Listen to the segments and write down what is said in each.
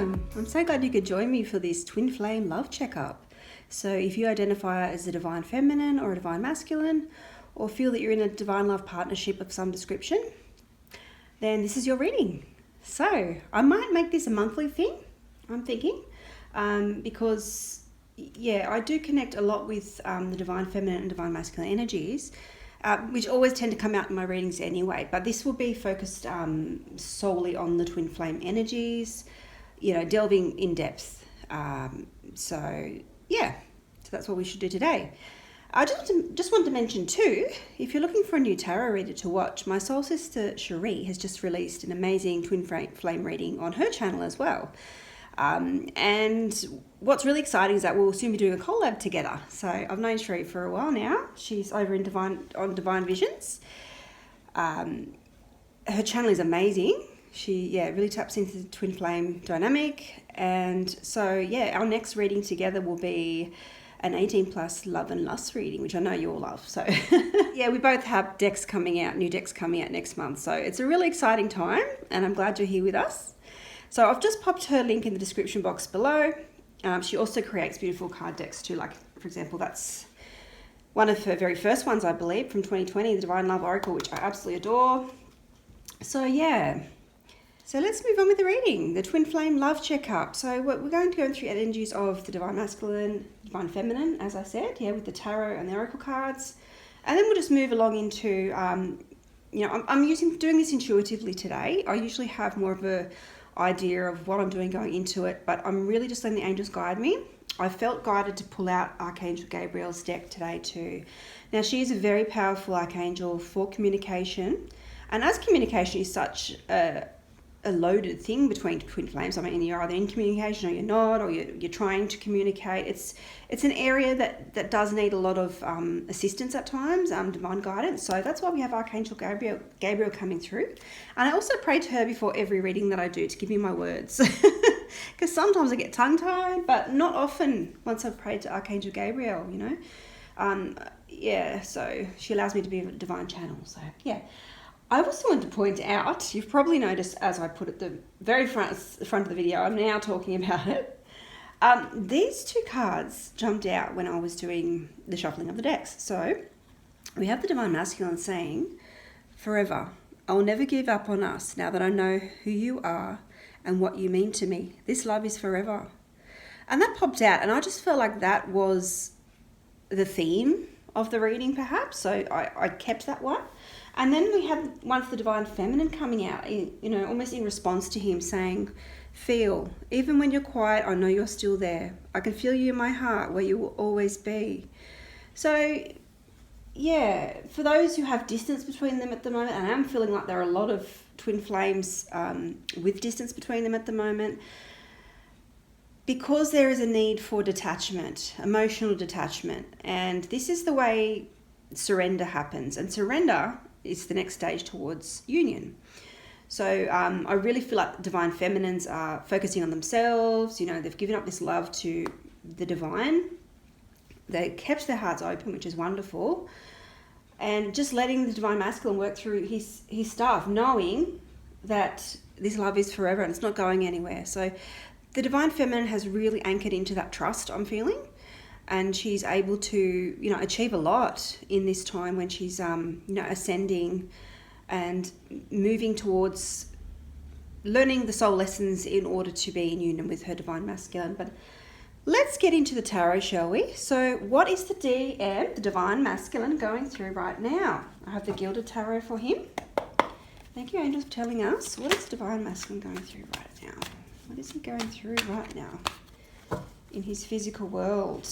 welcome. I'm so glad you could join me for this twin flame love checkup. So if you identify as a divine feminine or a divine masculine, or feel that you're in a divine love partnership of some description, then this is your reading. So I might make this a monthly thing, I'm thinking, because I do connect a lot with the divine feminine and divine masculine energies, which always tend to come out in my readings anyway, but this will be focused solely on the twin flame energies, delving in depth. So that's what we should do today. I just want to mention too, if you're looking for a new tarot reader to watch, my soul sister Sheree has just released an amazing twin flame reading on her channel as well. And what's really exciting is that we'll soon be doing a collab together. So I've known Sheree for a while now. She's over in Divine Visions. Her channel is amazing. She really taps into the twin flame dynamic. And so our next reading together will be an 18 plus love and lust reading, which I know you all love. So we both have new decks coming out next month. So it's a really exciting time and I'm glad you're here with us. So I've just popped her link in the description box below. She also creates beautiful card decks too. Like, for example, that's one of her very first ones, I believe, from 2020, the Divine Love Oracle, which I absolutely adore. So so let's move on with the reading, the twin flame love checkup. So we're going to go through energies of the divine masculine, divine feminine, as I said, with the tarot and the oracle cards. And then we'll just move along into, I'm doing this intuitively today. I usually have more of a idea of what I'm doing going into it, but I'm really just letting the angels guide me. I felt guided to pull out Archangel Gabriel's deck today too. Now, she is a very powerful archangel for communication. And as communication is such a loaded thing between twin flames, I mean, you're either in communication or you're not, or you're trying to communicate. It's an area that does need a lot of assistance at times, divine guidance. So that's why we have Archangel Gabriel coming through. And I also pray to her before every reading that I do to give me my words. Because sometimes I get tongue-tied, but not often once I've prayed to Archangel Gabriel, so she allows me to be a divine channel. So, I also want to point out, you've probably noticed as I put at the very front of the video, I'm now talking about it. These two cards jumped out when I was doing the shuffling of the decks. So we have the divine masculine saying, "Forever, I'll never give up on us now that I know who you are and what you mean to me. This love is forever." And that popped out, and I just felt like that was the theme of the reading perhaps. So I kept that one. And then we had one for the divine feminine coming out, almost in response to him saying, "Feel, even when you're quiet, I know you're still there. I can feel you in my heart where you will always be." So, for those who have distance between them at the moment, and I'm feeling like there are a lot of twin flames with distance between them at the moment, because there is a need for detachment, emotional detachment. And this is the way surrender happens. And surrender is the next stage towards union. So I really feel like divine feminines are focusing on themselves. They've given up this love to the divine. They kept their hearts open, which is wonderful. And just letting the divine masculine work through his stuff, knowing that this love is forever and it's not going anywhere. So the divine feminine has really anchored into that trust I'm feeling. And she's able to, achieve a lot in this time when she's, ascending and moving towards learning the soul lessons in order to be in union with her divine masculine. But let's get into the tarot, shall we? So what is the DM, the divine masculine, going through right now? I have the Gilded tarot for him. Thank you, angels, for telling us. What is divine masculine going through right now? What is he going through right now in his physical world?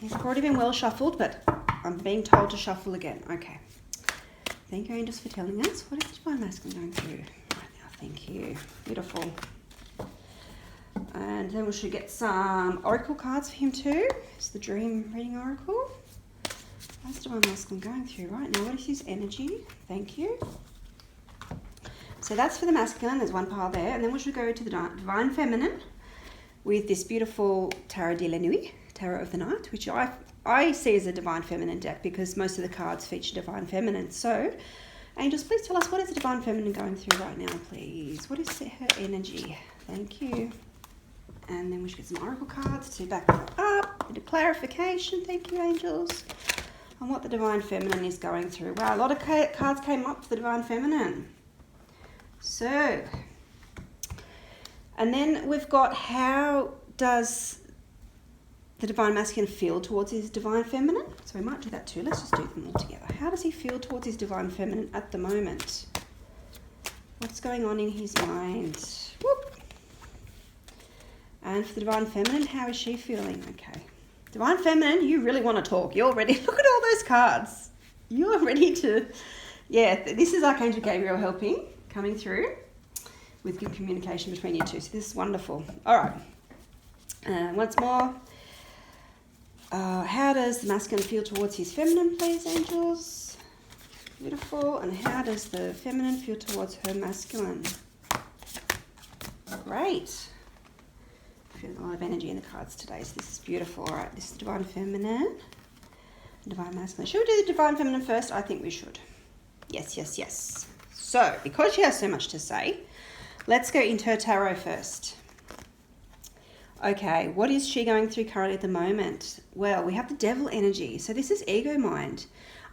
He's already been well shuffled, but I'm being told to shuffle again. Okay. Thank you, angels, for telling us. What is divine masculine going through right now? Thank you. Beautiful. And then we should get some oracle cards for him too. It's the dream reading oracle. What's divine masculine going through right now? What is his energy? Thank you. So that's for the masculine. There's one pile there. And then we should go to the divine feminine with this beautiful Tarot de la Nuit, Tarot of the Night, which I see as a divine feminine deck because most of the cards feature divine feminine. So Angels, please tell us, what is the Divine Feminine going through right now, please? What is her energy? Thank you. And then we should get some oracle cards to back that up. A bit of clarification, thank you, angels, on what the Divine Feminine is going through. Wow, a lot of cards came up for the Divine Feminine. So, and then we've got, how does the Divine Masculine feel towards his Divine Feminine? So we might do that too. Let's just do them all together. How does he feel towards his Divine Feminine at the moment? What's going on in his mind? Whoop. And for the Divine Feminine, how is she feeling? Okay. Divine Feminine, you really want to talk. You're ready. Look at all those cards. You're ready to... Yeah, this is Archangel Gabriel helping, coming through with good communication between you two. So this is wonderful. All right. Once more. How does the masculine feel towards his feminine, please, angels? Beautiful. And how does the feminine feel towards her masculine? Great. Feeling a lot of energy in the cards today, so this is beautiful. All right, this is the Divine Feminine, Divine Masculine. Should we do the Divine Feminine first? I think we should. Yes, yes, yes. So, because she has so much to say, let's go into her tarot first. Okay, what is she going through currently at the moment? Well, we have the Devil energy. So this is ego mind.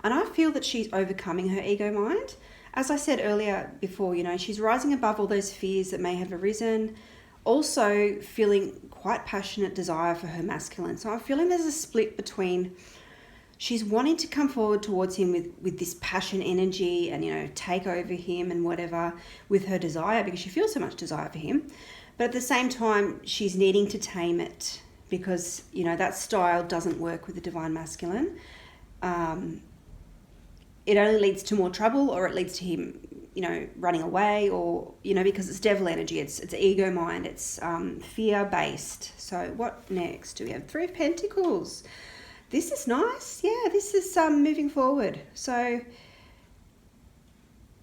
And I feel that she's overcoming her ego mind. As I said earlier before, you know, she's rising above all those fears that may have arisen. Also feeling quite passionate desire for her masculine. So I'm feeling there's a split between, she's wanting to come forward towards him with this passion energy and, you know, take over him and whatever with her desire, because she feels so much desire for him. But at the same time, she's needing to tame it because, you know, that style doesn't work with the Divine Masculine. It only leads to more trouble, or it leads to him, you know, running away, or, you know, because it's devil energy, it's ego mind, it's fear-based. So what next? Do we have 3 of Pentacles? This is nice. Yeah, this is moving forward. So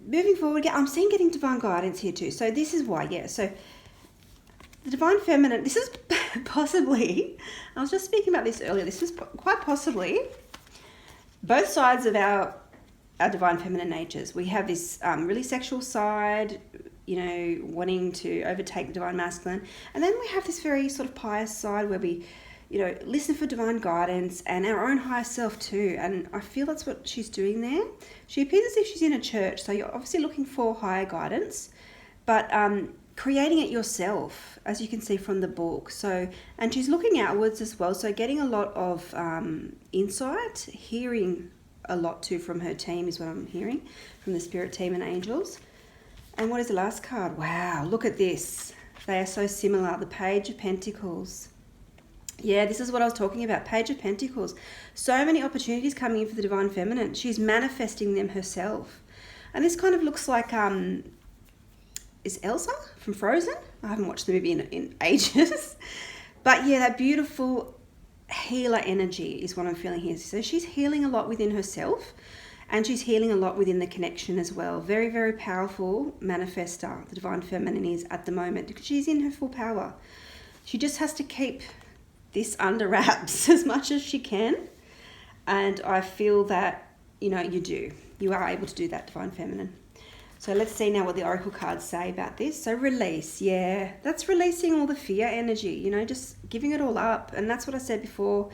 moving forward, I'm seeing getting divine guidance here too. So this is why, yeah. So the Divine Feminine, this is possibly, I was just speaking about this earlier, this is quite possibly both sides of our Divine Feminine natures. We have this really sexual side, you know, wanting to overtake the Divine Masculine. And then we have this very sort of pious side where we, you know, listen for divine guidance and our own higher self too. And I feel that's what she's doing there. She appears as if she's in a church. So you're obviously looking for higher guidance, but creating it yourself, as you can see from the book. So, and she's looking outwards as well. So getting a lot of insight, hearing a lot too from her team is what I'm hearing from the spirit team and angels. And what is the last card? Wow, look at this. They are so similar. The Page of Pentacles. Yeah, this is what I was talking about. Page of Pentacles. So many opportunities coming in for the Divine Feminine. She's manifesting them herself. And this kind of looks like, is Elsa from Frozen? I haven't watched the movie in ages. But yeah, that beautiful healer energy is what I'm feeling here. So she's healing a lot within herself, and she's healing a lot within the connection as well. Very, very powerful manifester the Divine Feminine is at the moment, because she's in her full power. She just has to keep this under wraps as much as she can. And I feel that, you know, you are able to do that, Divine Feminine. So let's see now what the oracle cards say about this. So release, yeah, that's releasing all the fear energy, you know, just giving it all up. And that's what I said before.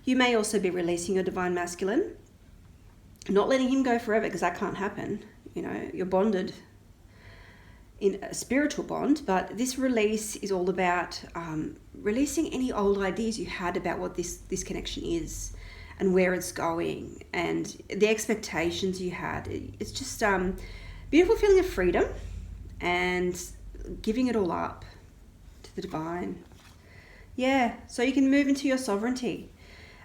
You may also be releasing your Divine Masculine, not letting him go forever, because that can't happen. You know, you're bonded in a spiritual bond, but this release is all about releasing any old ideas you had about what this connection is and where it's going, and the expectations you had. It's just beautiful feeling of freedom and giving it all up to the divine. Yeah, so you can move into your sovereignty.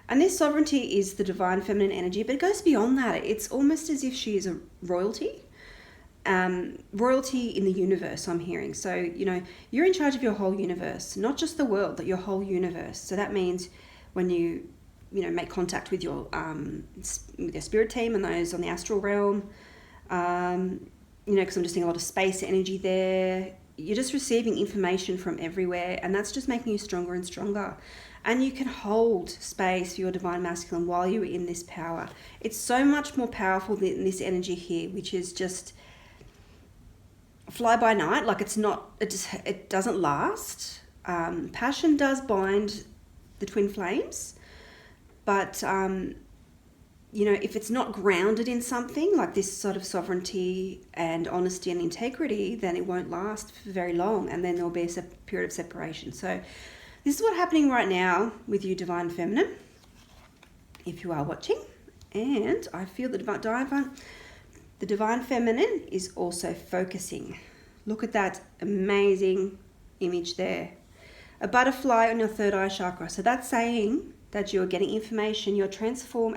And this sovereignty is the Divine Feminine energy, but it goes beyond that. It's almost as if she is a royalty. Royalty in the universe, I'm hearing. So, you know, you're in charge of your whole universe, not just the world, but your whole universe. So that means when you know, make contact with your spirit team and those on the astral realm, you know, because I'm just seeing a lot of space energy there. You're just receiving information from everywhere, and that's just making you stronger and stronger. And you can hold space for your divine masculine while you're in this power. It's so much more powerful than this energy here, which is just fly by night. Like it doesn't last. Passion does bind the twin flames, but if it's not grounded in something like this sort of sovereignty and honesty and integrity, then it won't last for very long, and then there'll be a period of separation. So this is what's happening right now with you, Divine Feminine, if you are watching. And I feel the Divine Feminine is also focusing. Look at that amazing image there. A butterfly on your third eye chakra. So that's saying that you're getting information, you're transformed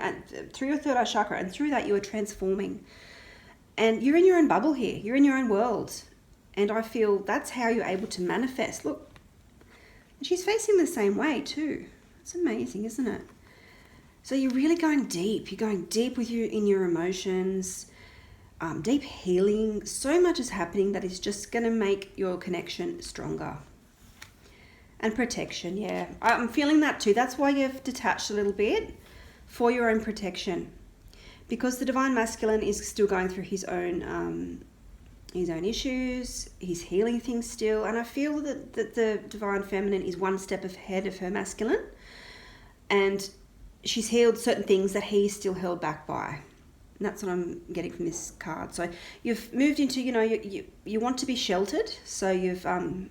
through your third eye chakra, and through that you are transforming. And you're in your own bubble here. You're in your own world. And I feel that's how you're able to manifest. Look. She's facing the same way too. It's amazing, isn't it? So you're really going deep. You're going deep in your emotions, deep healing. So much is happening that is just going to make your connection stronger. And protection, yeah. I'm feeling that too. That's why you've detached a little bit, for your own protection. Because the Divine Masculine is still going through his own issues. He's healing things still, and I feel that the Divine Feminine is one step ahead of her masculine, and she's healed certain things that he's still held back by. And that's what I'm getting from this card. So you've moved into, you want to be sheltered, so you've gone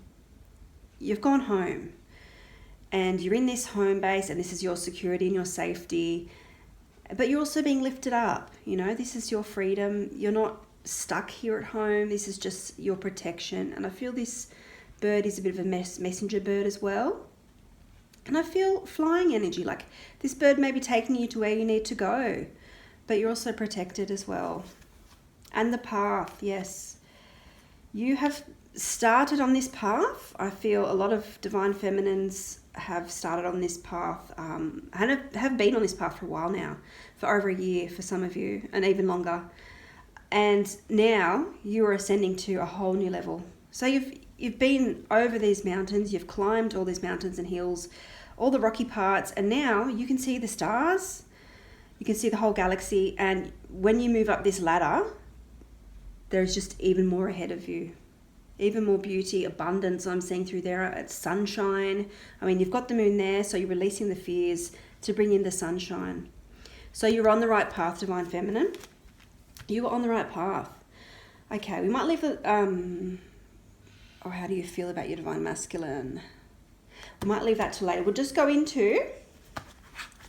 home, and you're in this home base, and this is your security and your safety, but you're also being lifted up. This is your freedom. You're not stuck here at home. This is just your protection. And I feel this bird is a bit of a messenger bird as well. And I feel flying energy, like this bird may be taking you to where you need to go, but you're also protected as well. And the path, yes. You have started on this path. I feel a lot of Divine Feminines have started on this path, and have been on this path for a while now, for over a year for some of you, and even longer. And now you are ascending to a whole new level. So you've been over these mountains, you've climbed all these mountains and hills, all the rocky parts, and now you can see the stars, you can see the whole galaxy, and when you move up this ladder, there's just even more ahead of you. Even more beauty, abundance I'm seeing through there. It's sunshine. I mean, you've got the moon there, so you're releasing the fears to bring in the sunshine. So you're on the right path, Divine Feminine. You are on the right path. Okay, we might leave it. How do you feel about your Divine Masculine? We might leave that to later. We'll just go into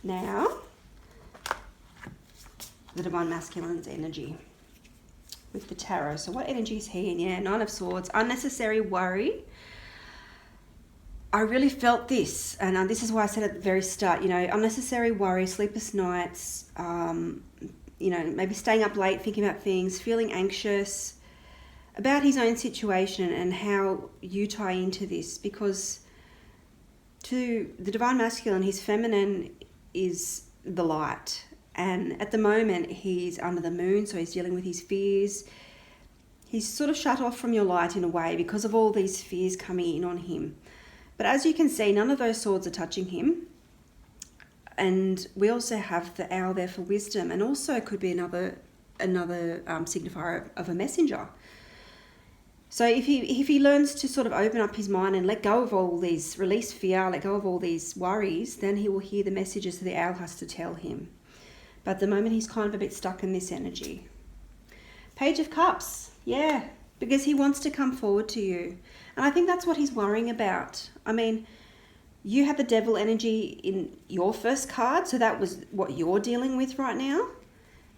now the Divine Masculine's energy with the tarot. So what energy is he in? Yeah, Nine of Swords, unnecessary worry. I really felt this, and this is why I said at the very start, unnecessary worry, sleepless nights, maybe staying up late, thinking about things, feeling anxious about his own situation and how you tie into this. Because to the Divine Masculine, his feminine is the light. And at the moment, he's under the moon, so he's dealing with his fears. He's sort of shut off from your light in a way because of all these fears coming in on him. But as you can see, none of those swords are touching him. And we also have the owl there for wisdom, and also could be another signifier of a messenger. So if he learns to sort of open up his mind and let go of all these, release fear, let go of all these worries, then he will hear the messages that the owl has to tell him. But at the moment, he's kind of a bit stuck in this energy. Page of Cups, yeah, because he wants to come forward to you. And I think that's what he's worrying about. I mean, you have the devil energy in your first card, so that was what you're dealing with right now.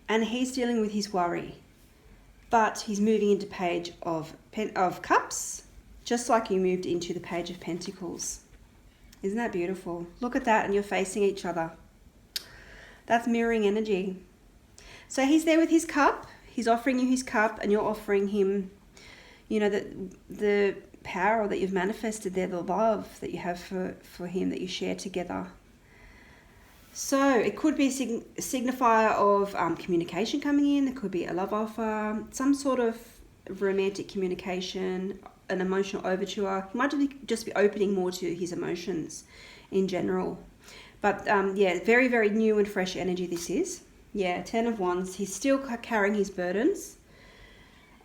And he's dealing with his worry. But he's moving into Page of Cups, just like you moved into the Page of Pentacles. Isn't that beautiful? Look at that, and you're facing each other. That's mirroring energy. So he's there with his cup. He's offering you his cup, and you're offering him, the power that you've manifested there, the love that you have for him, that you share together. So it could be a signifier of communication coming in. There could be a love offer, some sort of romantic communication, an emotional overture. He might just be opening more to his emotions in general. But yeah, very, very new and fresh energy this is. Yeah, 10 of Wands. He's still carrying his burdens.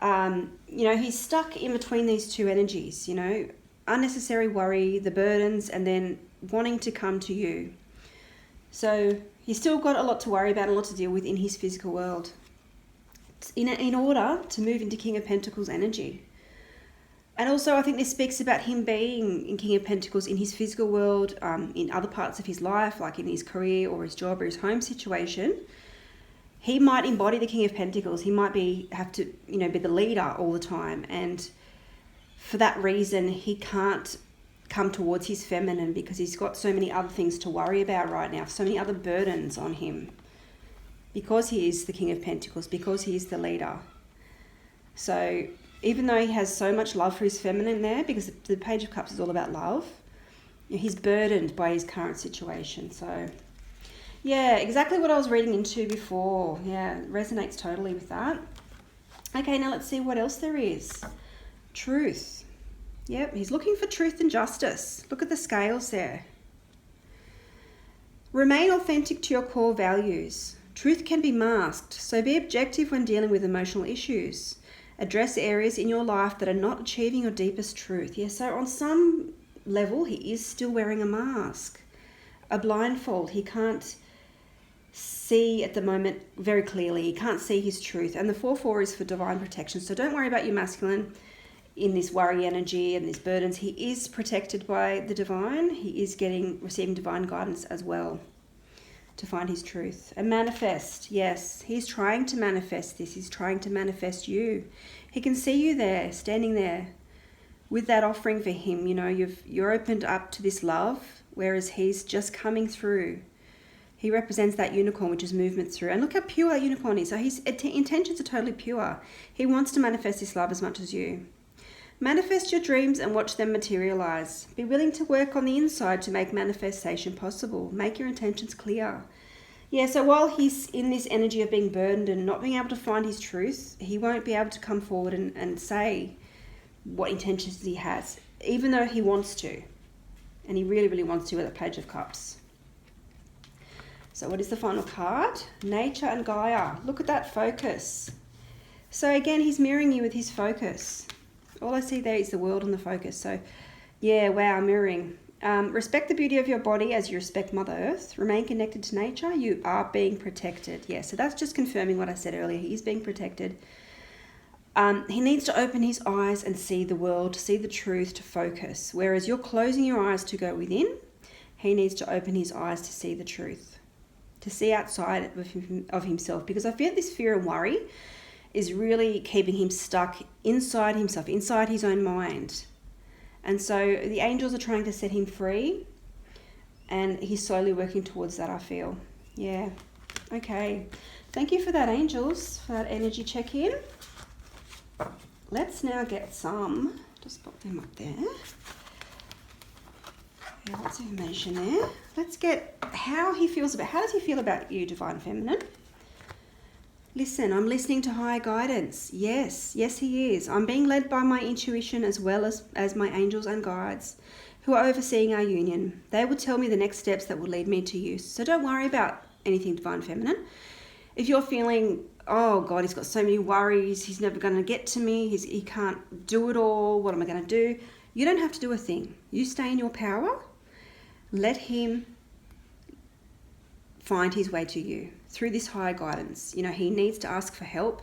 You know, he's stuck in between these two energies, you know, unnecessary worry, the burdens, and then wanting to come to you. So he's still got a lot to worry about, a lot to deal with in his physical world in order to move into King of Pentacles energy. And also I think this speaks about him being in King of Pentacles in his physical world, in other parts of his life, like in his career or his job or his home situation. He might embody the King of Pentacles. He might have to, you know, be the leader all the time. And for that reason, he can't come towards his feminine because he's got so many other things to worry about right now, so many other burdens on him. Because he is the King of Pentacles, because he is the leader. So even though he has so much love for his feminine there, because the Page of Cups is all about love, you know, he's burdened by his current situation. So yeah, exactly what I was reading into before. Yeah, it resonates totally with that. Okay, now let's see what else there is. Truth. Yep, he's looking for truth and justice. Look at the scales there. Remain authentic to your core values. Truth can be masked, so be objective when dealing with emotional issues. Address areas in your life that are not achieving your deepest truth. Yeah, so on some level, he is still wearing a mask, a blindfold. He can't see at the moment very clearly. He can't see his truth. And the 4-4 is for divine protection. So don't worry about your masculine in this worry energy and these burdens. He is protected by the divine. He is receiving divine guidance as well to find his truth. And manifest, yes, he's trying to manifest this. He's trying to manifest you. He can see you there, standing there with that offering for him. You know, you're opened up to this love, whereas he's just coming through. He represents that unicorn, which is movement through. And look how pure that unicorn is. So his intentions are totally pure. He wants to manifest this love as much as you. Manifest your dreams and watch them materialize. Be willing to work on the inside to make manifestation possible. Make your intentions clear. Yeah, so while he's in this energy of being burdened and not being able to find his truth, he won't be able to come forward and say what intentions he has, even though he wants to. And he really, really wants to with the Page of Cups. So what is the final card? Nature and Gaia. Look at that focus. So again, he's mirroring you with his focus. All I see there is the world and the focus. So, yeah, wow, mirroring. Respect the beauty of your body as you respect Mother Earth. Remain connected to nature. You are being protected. Yeah, so that's just confirming what I said earlier. He is being protected. He needs to open his eyes and see the world, to see the truth, to focus. Whereas you're closing your eyes to go within, he needs to open his eyes to see the truth, to see outside of himself. Because I feel this fear and worry is really keeping him stuck inside himself, inside his own mind. And so the angels are trying to set him free, and he's slowly working towards that, I feel. Yeah. Okay. Thank you for that, angels, for that energy check-in. Let's now get some, just pop them up there. Yeah, lots of information there. Let's get how does he feel about you, Divine Feminine? Listen, I'm listening to higher guidance. Yes, he is. I'm being led by my intuition as well as my angels and guides who are overseeing our union. They will tell me the next steps that will lead me to you. So don't worry about anything, Divine Feminine. If you're feeling, oh God, he's got so many worries, he's never going to get to me, he can't do it all, what am I going to do? You don't have to do a thing. You stay in your power. Let him find his way to you through this higher guidance. You know, he needs to ask for help.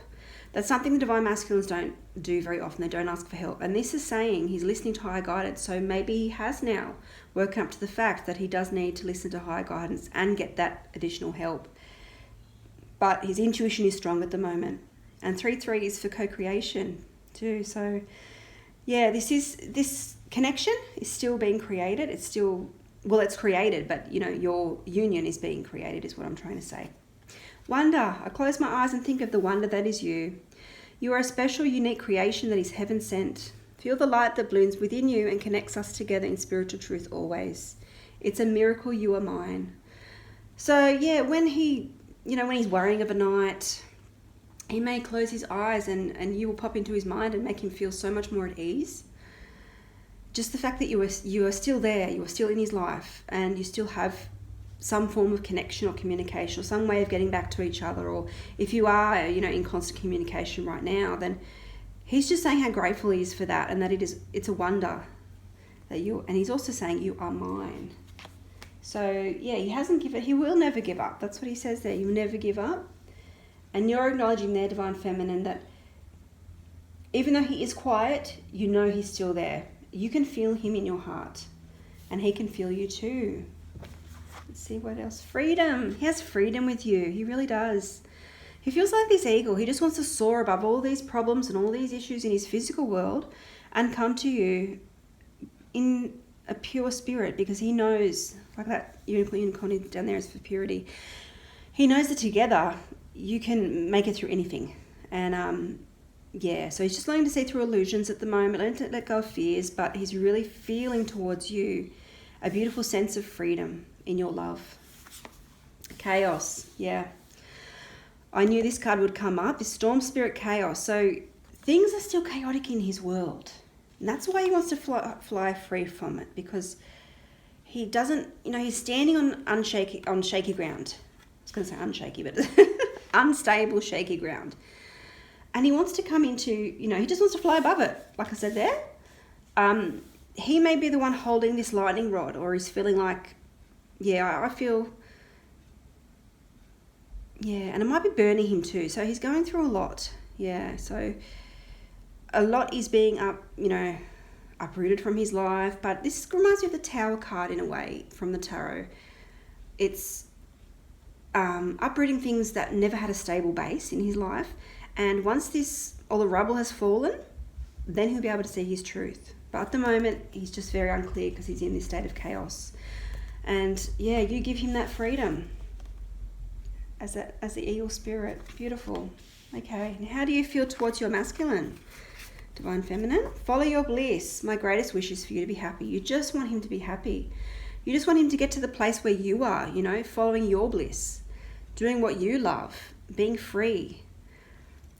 That's something the Divine Masculines don't do very often. They don't ask for help. And this is saying he's listening to higher guidance. So maybe he has now woken up to the fact that he does need to listen to higher guidance and get that additional help. But his intuition is strong at the moment. And 3-3 is for co-creation too. So yeah, this connection is still being created. It's still, well, it's created, but you know, your union is being created is what I'm trying to say. Wonder. I close my eyes and think of the wonder that is you. You are a special, unique creation that is heaven sent. Feel the light that blooms within you and connects us together in spiritual truth always. It's a miracle you are mine. So yeah, when he's worrying of a night, he may close his eyes and you will pop into his mind and make him feel so much more at ease. just the fact that you are still there, you are still in his life, and you still have some form of connection or communication or some way of getting back to each other, or if you are, in constant communication right now, then he's just saying how grateful he is for that, and that it's a wonder that and he's also saying you are mine. So yeah, he will never give up. That's what he says there. You'll never give up. And you're acknowledging there, Divine Feminine, that even though he is quiet, he's still there. You can feel him in your heart, and he can feel you too. Let's see what else. Freedom. He has freedom with you. He really does. He feels like this eagle. He just wants to soar above all these problems and all these issues in his physical world and come to you in a pure spirit, because he knows, like that unicorn down there is for purity. He knows that together you can make it through anything. And so he's just learning to see through illusions at the moment, learning to let go of fears, but he's really feeling towards you a beautiful sense of freedom in your love. Chaos, yeah. I knew this card would come up, is Storm Spirit Chaos. So things are still chaotic in his world. And that's why he wants to fly free from it, because he doesn't, he's standing on shaky ground. I was going to say unshaky, but unstable, shaky ground. And he wants to come into, he just wants to fly above it, like I said there. He may be the one holding this lightning rod, or he's feeling like, I feel, and it might be burning him too. So he's going through a lot. Yeah, so a lot is being uprooted from his life. But this reminds me of the Tower card in a way from the tarot. It's uprooting things that never had a stable base in his life. And once all the rubble has fallen, then he'll be able to see his truth. But at the moment, he's just very unclear because he's in this state of chaos. And you give him that freedom as the eagle spirit. Beautiful. Okay, and how do you feel towards your masculine? Divine Feminine, follow your bliss. My greatest wish is for you to be happy. You just want him to be happy. You just want him to get to the place where you are, following your bliss, doing what you love, being free.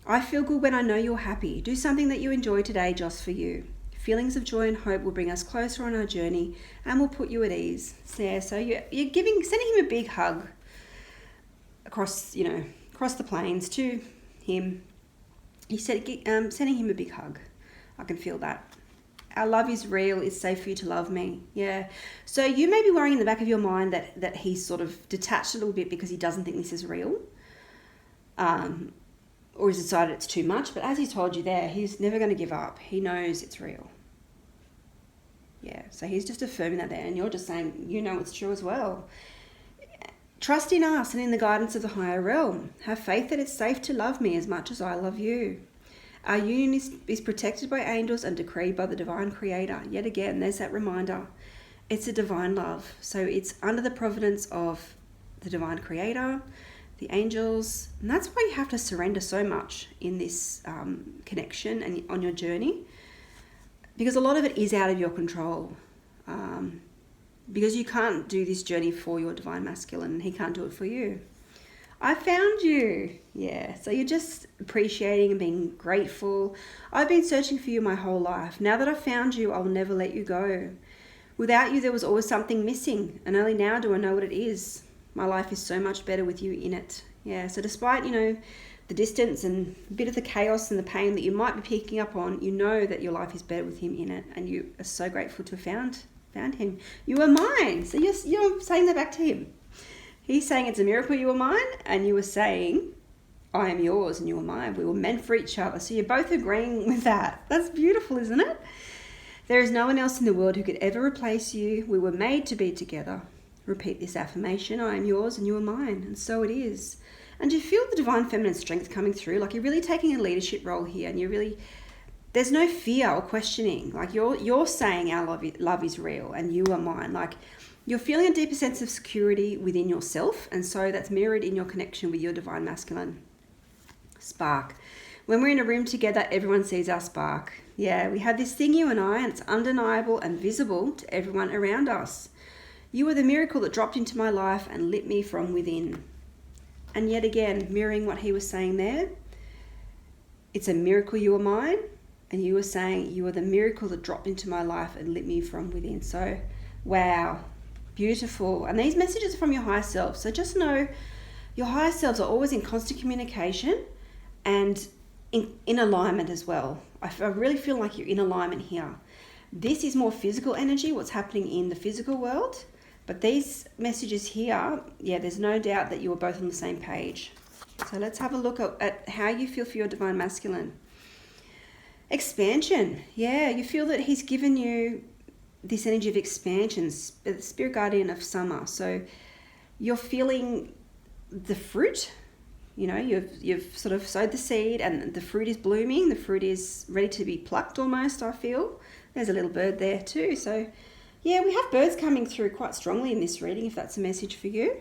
I feel good when I know you're happy. Do something that you enjoy today just for you. Feelings of joy and hope will bring us closer on our journey and will put you at ease. So you're sending him a big hug across the plains to him. You said sending him a big hug. I can feel that. Our love is real. It's safe for you to love me. Yeah. So you may be worrying in the back of your mind that he's sort of detached a little bit because he doesn't think this is real. Or he's decided it's too much. But as he told you there, he's never going to give up. He knows it's real. Yeah. So he's just affirming that there. And you're just saying, it's true as well. Trust in us and in the guidance of the higher realm. Have faith that it's safe to love me as much as I love you. Our union is protected by angels and decreed by the divine creator. Yet again, there's that reminder. It's a divine love. So it's under the providence of the divine creator, the angels. And that's why you have to surrender so much in this connection and on your journey. Because a lot of it is out of your control. Because you can't do this journey for your divine masculine, and he can't do it for you. I found you. Yeah, so you're just appreciating and being grateful. I've been searching for you my whole life. Now that I've found you, I will never let you go. Without you, there was always something missing, and only now do I know what it is. My life is so much better with you in it. Yeah, so despite, the distance and a bit of the chaos and the pain that you might be picking up on, you know that your life is better with him in it, and you are so grateful to have found him. You are mine. So you're saying that back to him. He's saying it's a miracle you were mine, and you were saying I am yours and you are mine. We were meant for each other. So you're both agreeing with that. That's beautiful, isn't it? There is no one else in the world who could ever replace you. We were made to be together. Repeat this affirmation. I am yours and you are mine. And so it is. And you feel the divine feminine strength coming through. Like you're really taking a leadership role here, and there's no fear or questioning. Like you're saying our love is real and you are mine. Like you're feeling a deeper sense of security within yourself, and so that's mirrored in your connection with your divine masculine. Spark. When we're in a room together, everyone sees our spark. Yeah, we have this thing, you and I, and it's undeniable and visible to everyone around us. You are the miracle that dropped into my life and lit me from within. And yet again, mirroring what he was saying there, it's a miracle you are mine. And you were saying, you are the miracle that dropped into my life and lit me from within. So, wow, beautiful. And these messages are from your higher self. So just know your higher selves are always in constant communication and in alignment as well. I really feel like you're in alignment here. This is more physical energy, what's happening in the physical world. But these messages here, yeah, there's no doubt that you are both on the same page. So let's have a look at how you feel for your divine masculine. Expansion. Yeah, you feel that he's given you this energy of expansion, the spirit guardian of summer. So you're feeling the fruit. You know, you've sort of sowed the seed and the fruit is blooming. The fruit is ready to be plucked almost, I feel. There's a little bird there too. So yeah, we have birds coming through quite strongly in this reading, if that's a message for you.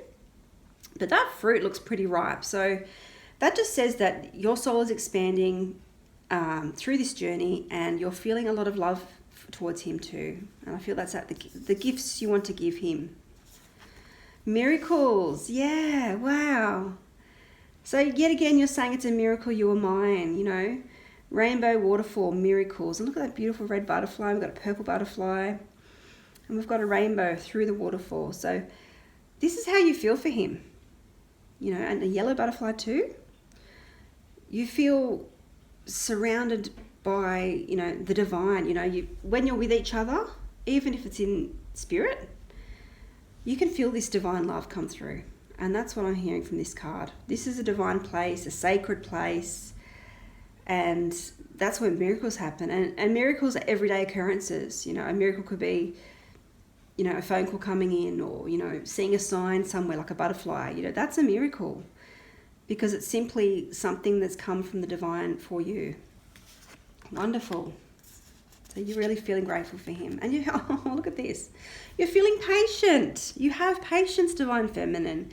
But that fruit looks pretty ripe. So that just says that your soul is expanding through this journey, and you're feeling a lot of love towards him too. And I feel that's at the gifts you want to give him. Miracles. Yeah, wow. So yet again, you're saying it's a miracle you are mine, you know. Rainbow, waterfall, miracles. And look at that beautiful red butterfly. We've got a purple butterfly. And we've got a rainbow through the waterfall. So this is how you feel for him. You know, and a yellow butterfly too. You feel surrounded by, you know, the divine. You know, when you're with each other, even if it's in spirit, you can feel this divine love come through. And that's what I'm hearing from this card. This is a divine place, a sacred place. And that's where miracles happen. And miracles are everyday occurrences. You know, a miracle could be, you know, a phone call coming in, or, you know, seeing a sign somewhere like a butterfly. You know, that's a miracle, because it's simply something that's come from the divine for you. Wonderful. So you're really feeling grateful for him. And oh, look at this. You're feeling patient. You have patience, divine feminine.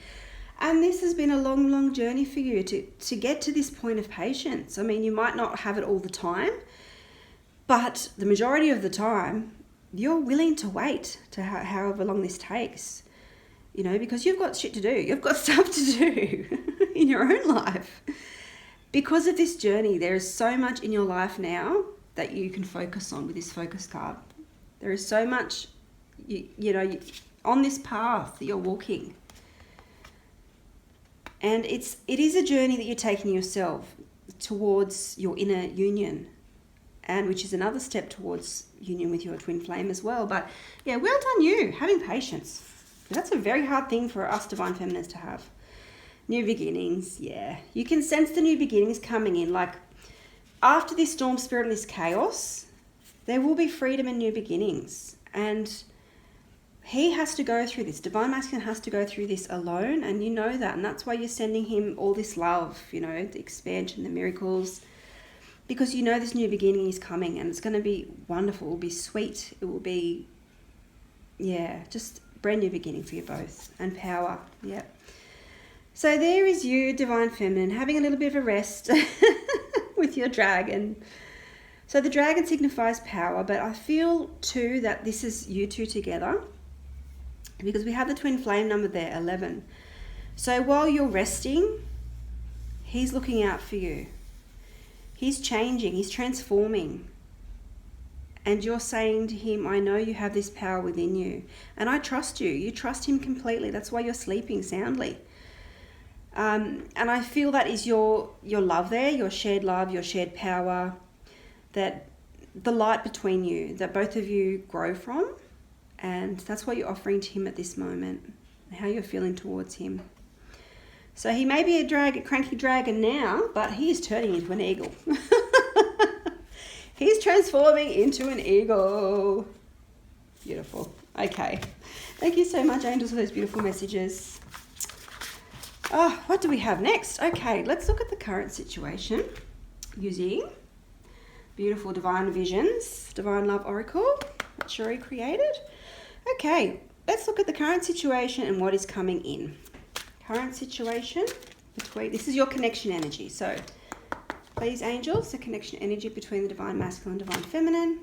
And this has been a long, long journey for you to get to this point of patience. I mean, you might not have it all the time, but the majority of the time, you're willing to wait to however long this takes. You know, because you've got shit to do. You've got stuff to do in your own life. Because of this journey, there is so much in your life now that you can focus on with this focus card. There is so much, you know, on this path that you're walking. And it is a journey that you're taking yourself towards your inner union, and which is another step towards union with your twin flame as well. But yeah, well done you, having patience. That's a very hard thing for us divine feminines to have. New beginnings, yeah. You can sense the new beginnings coming in. Like, after this storm spirit and this chaos, there will be freedom and new beginnings. And he has to go through this. Divine masculine has to go through this alone, and you know that. And that's why you're sending him all this love, you know, the expansion, the miracles, because you know this new beginning is coming, and it's going to be wonderful. It will be sweet. It will be, yeah, just brand new beginning for you both. And power, yeah. So there is you, divine feminine, having a little bit of a rest with your dragon. So the dragon signifies power, but I feel too that this is you two together, because we have the twin flame number there, 11. So while you're resting, he's looking out for you. He's changing, he's transforming. And you're saying to him, I know you have this power within you. And I trust you. You trust him completely. That's why you're sleeping soundly. And I feel that is your love there, your shared love, your shared power, that the light between you, that both of you grow from. And that's what you're offering to him at this moment, how you're feeling towards him. So he may be a cranky dragon now, but he is turning into an eagle. He's transforming into an eagle. Beautiful. Okay. Thank you so much, angels, for those beautiful messages. Oh, what do we have next? Okay, let's look at the current situation using beautiful divine visions, divine love oracle that Sheree created. Okay, let's look at the current situation and what is coming in. Current situation between, this is your connection energy. So please, angels, the connection energy between the divine masculine and divine feminine.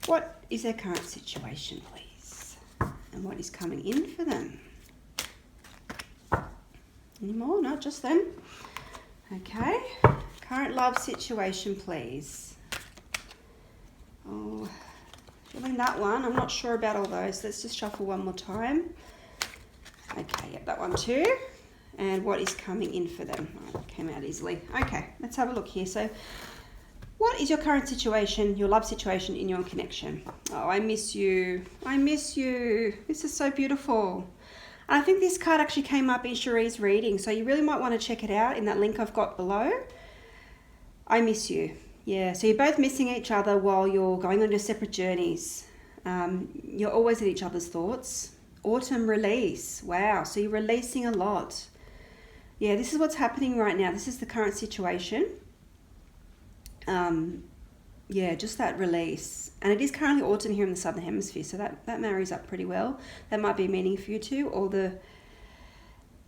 What is their current situation, please? And what is coming in for them? Any more? Not just them. Okay. Current love situation, please. Feeling that one. I'm not sure about all those. Let's just shuffle one more time. Okay, yep, that one too. And what is coming in for them? Oh, that came out easily. Okay, let's have a look here. So what is your current situation, your love situation in your connection? Oh, I miss you. I miss you. This is so beautiful. I think this card actually came up in Sheree's reading, so you really might want to check it out in that link I've got below. I miss you. Yeah, so you're both missing each other while you're going on your separate journeys. You're always in each other's thoughts. Autumn release. Wow, so you're releasing a lot. Yeah, this is what's happening right now. This is the current situation. Yeah, just that release. And it is currently autumn here in the Southern Hemisphere, so that marries up pretty well. That might be meaning for you too, or the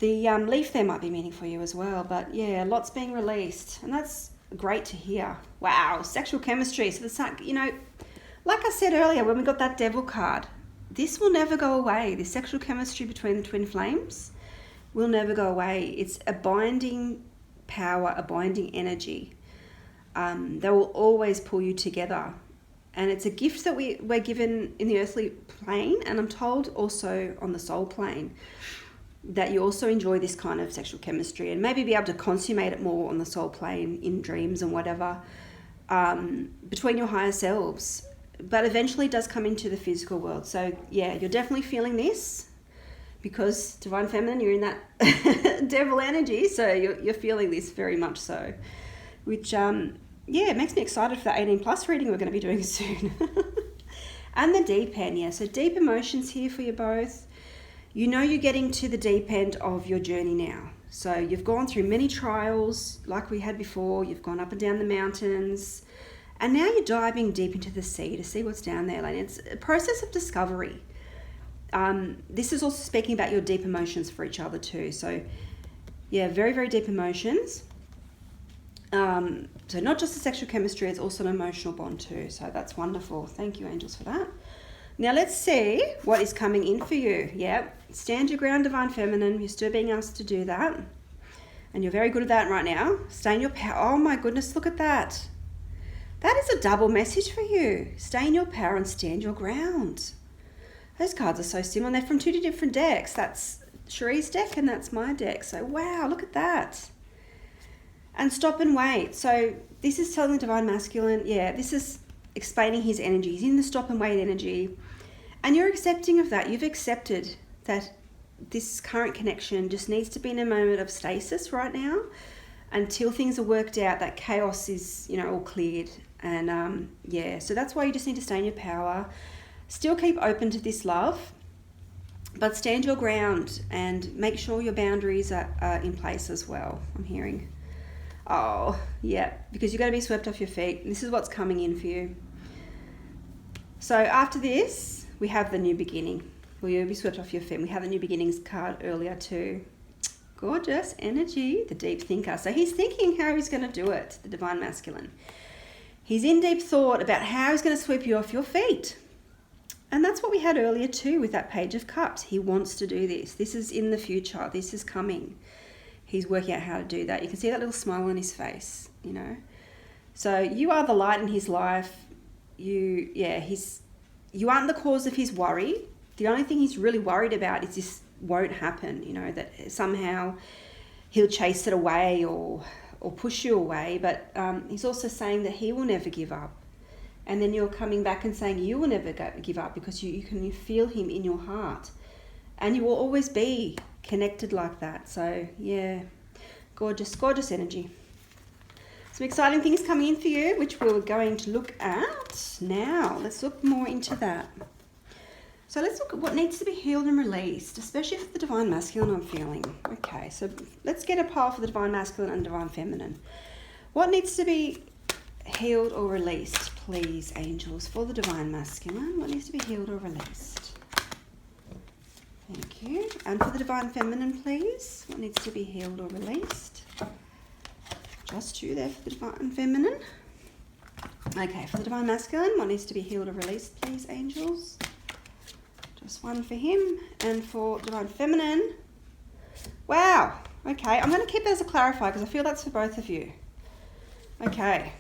leaf there might be meaning for you as well. But yeah, lots being released, and that's great to hear. Wow, sexual chemistry. So like I said earlier when we got that devil card, this will never go away. The sexual chemistry between the twin flames will never go away. It's a binding power, a binding energy. They will always pull you together, and it's a gift that we're given in the earthly plane, and I'm told also on the soul plane that you also enjoy this kind of sexual chemistry and maybe be able to consummate it more on the soul plane in dreams and whatever, between your higher selves, but eventually it does come into the physical world. So yeah, you're definitely feeling this because Divine Feminine, you're in that devil energy, so you're feeling this very much so, which yeah, it makes me excited for the 18 plus reading we're going to be doing soon. And the deep end, yeah, so deep emotions here for you both. You know you're getting to the deep end of your journey now. So you've gone through many trials like we had before. You've gone up and down the mountains. And now you're diving deep into the sea to see what's down there. Like, it's a process of discovery. This is also speaking about your deep emotions for each other too. So yeah, very, very deep emotions. So not just the sexual chemistry, it's also an emotional bond too. So that's wonderful. Thank you, angels, for that. Now let's see what is coming in for you. Yep, stand your ground, Divine Feminine. You're still being asked to do that. And you're very good at that right now. Stay in your power. Oh my goodness, look at that. That is a double message for you. Stay in your power and stand your ground. Those cards are so similar. They're from two different decks. That's Sheree's deck and that's my deck. So wow, look at that. And stop and wait. So this is telling the Divine Masculine, yeah, this is explaining his energy. He's in the stop and wait energy. And you're accepting of that. You've accepted that this current connection just needs to be in a moment of stasis right now until things are worked out, that chaos is, all cleared. And yeah, so that's why you just need to stay in your power. Still keep open to this love, but stand your ground and make sure your boundaries are in place as well, I'm hearing. Oh, yeah, because you're going to be swept off your feet. This is what's coming in for you. So after this, we have the new beginning. Well, you'll be swept off your feet. We have the new beginnings card earlier too. Gorgeous energy, the deep thinker. So he's thinking how he's going to do it, the Divine Masculine. He's in deep thought about how he's going to sweep you off your feet. And that's what we had earlier too with that Page of Cups. He wants to do this. This is in the future. This is coming. He's working out how to do that. You can see that little smile on his face, So you are the light in his life. You aren't the cause of his worry. The only thing he's really worried about is this won't happen, that somehow he'll chase it away or push you away. But he's also saying that he will never give up. And then you're coming back and saying you will never give up because you can feel him in your heart. And you will always be connected like that. So yeah, gorgeous, gorgeous energy. Some exciting things coming in for you, which we're going to look at now. Let's look more into that. So let's look at what needs to be healed and released, especially for the Divine Masculine I'm feeling. Okay, so let's get a pile for the Divine Masculine and Divine Feminine. What needs to be healed or released, please, angels, for the Divine Masculine? What needs to be healed or released? Thank you. And for the Divine Feminine, please, what needs to be healed or released? Just two there for the Divine Feminine. Okay, for the Divine Masculine, what needs to be healed or released, please, angels? Just one for him. And for Divine Feminine, wow. Okay, I'm going to keep that as a clarifier because I feel that's for both of you. Okay.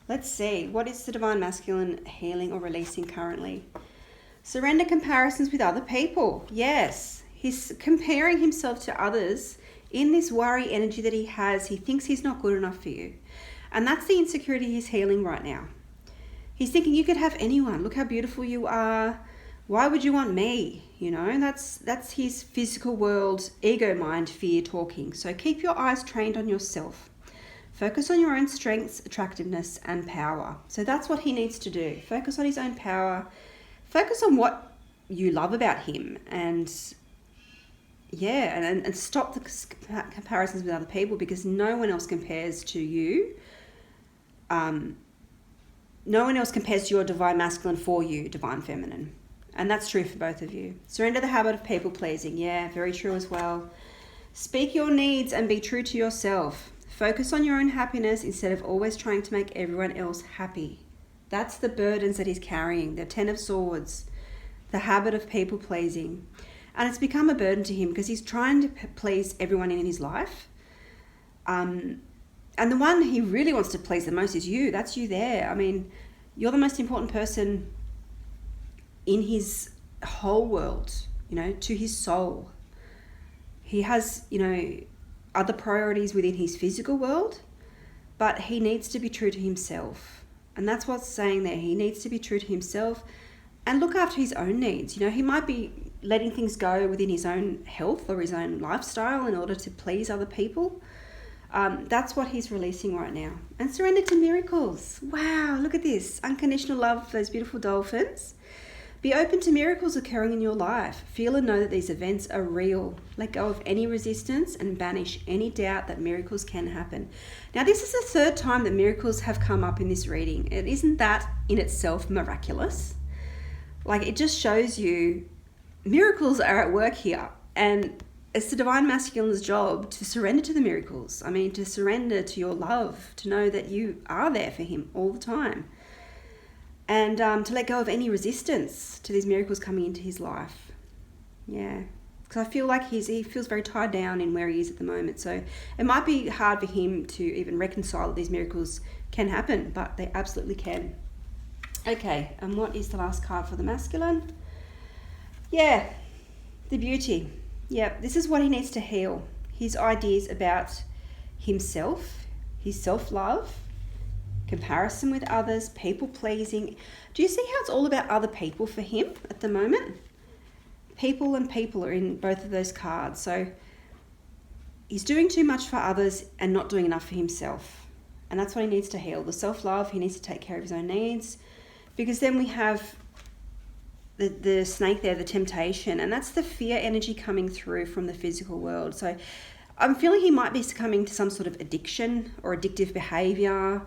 Let's see. What is the Divine Masculine healing or releasing currently? Surrender comparisons with other people. Yes. He's comparing himself to others in this worry energy that he has. He thinks he's not good enough for you. And that's the insecurity he's healing right now. He's thinking you could have anyone. Look how beautiful you are. Why would you want me? You know, that's his physical world, ego mind, fear talking. So keep your eyes trained on yourself. Focus on your own strengths, attractiveness, and power. So that's what he needs to do. Focus on his own power. Focus on what you love about him. And yeah, and stop the comparisons with other people, because no one else compares to you. No one else compares to your Divine Masculine for you, Divine Feminine. And that's true for both of you. Surrender the habit of people pleasing. Yeah, very true as well. Speak your needs and be true to yourself. Focus on your own happiness instead of always trying to make everyone else happy. That's the burdens that he's carrying. The 10 of Swords. The habit of people pleasing. And it's become a burden to him because he's trying to please everyone in his life. And the one he really wants to please the most is you. That's you there. I mean, you're the most important person in his whole world, you know, to his soul. He has, you know, other priorities within his physical world, but he needs to be true to himself. And that's what's saying there. He needs to be true to himself and look after his own needs. You know, he might be letting things go within his own health or his own lifestyle in order to please other people. That's what he's releasing right now. And surrender to miracles. Wow, look at this. Unconditional love, those beautiful dolphins. Be open to miracles occurring in your life. Feel and know that these events are real. Let go of any resistance and banish any doubt that miracles can happen. Now, this is the third time that miracles have come up in this reading. It isn't that in itself miraculous. Like, it just shows you miracles are at work here. And it's the Divine Masculine's job to surrender to the miracles. I mean, to surrender to your love, to know that you are there for him all the time. And to let go of any resistance to these miracles coming into his life. Yeah. Because I feel like he feels very tied down in where he is at the moment. So it might be hard for him to even reconcile that these miracles can happen, but they absolutely can. Okay, and what is the last card for the masculine? Yeah, the beauty. Yeah, this is what he needs to heal. His ideas about himself, his self-love, comparison with others, people pleasing. Do you see how it's all about other people for him at the moment? People and people are in both of those cards. So he's doing too much for others and not doing enough for himself. And that's what he needs to heal. The self-love, he needs to take care of his own needs. Because then we have the snake there, the temptation. And that's the fear energy coming through from the physical world. So I'm feeling he might be succumbing to some sort of addiction or addictive behavior.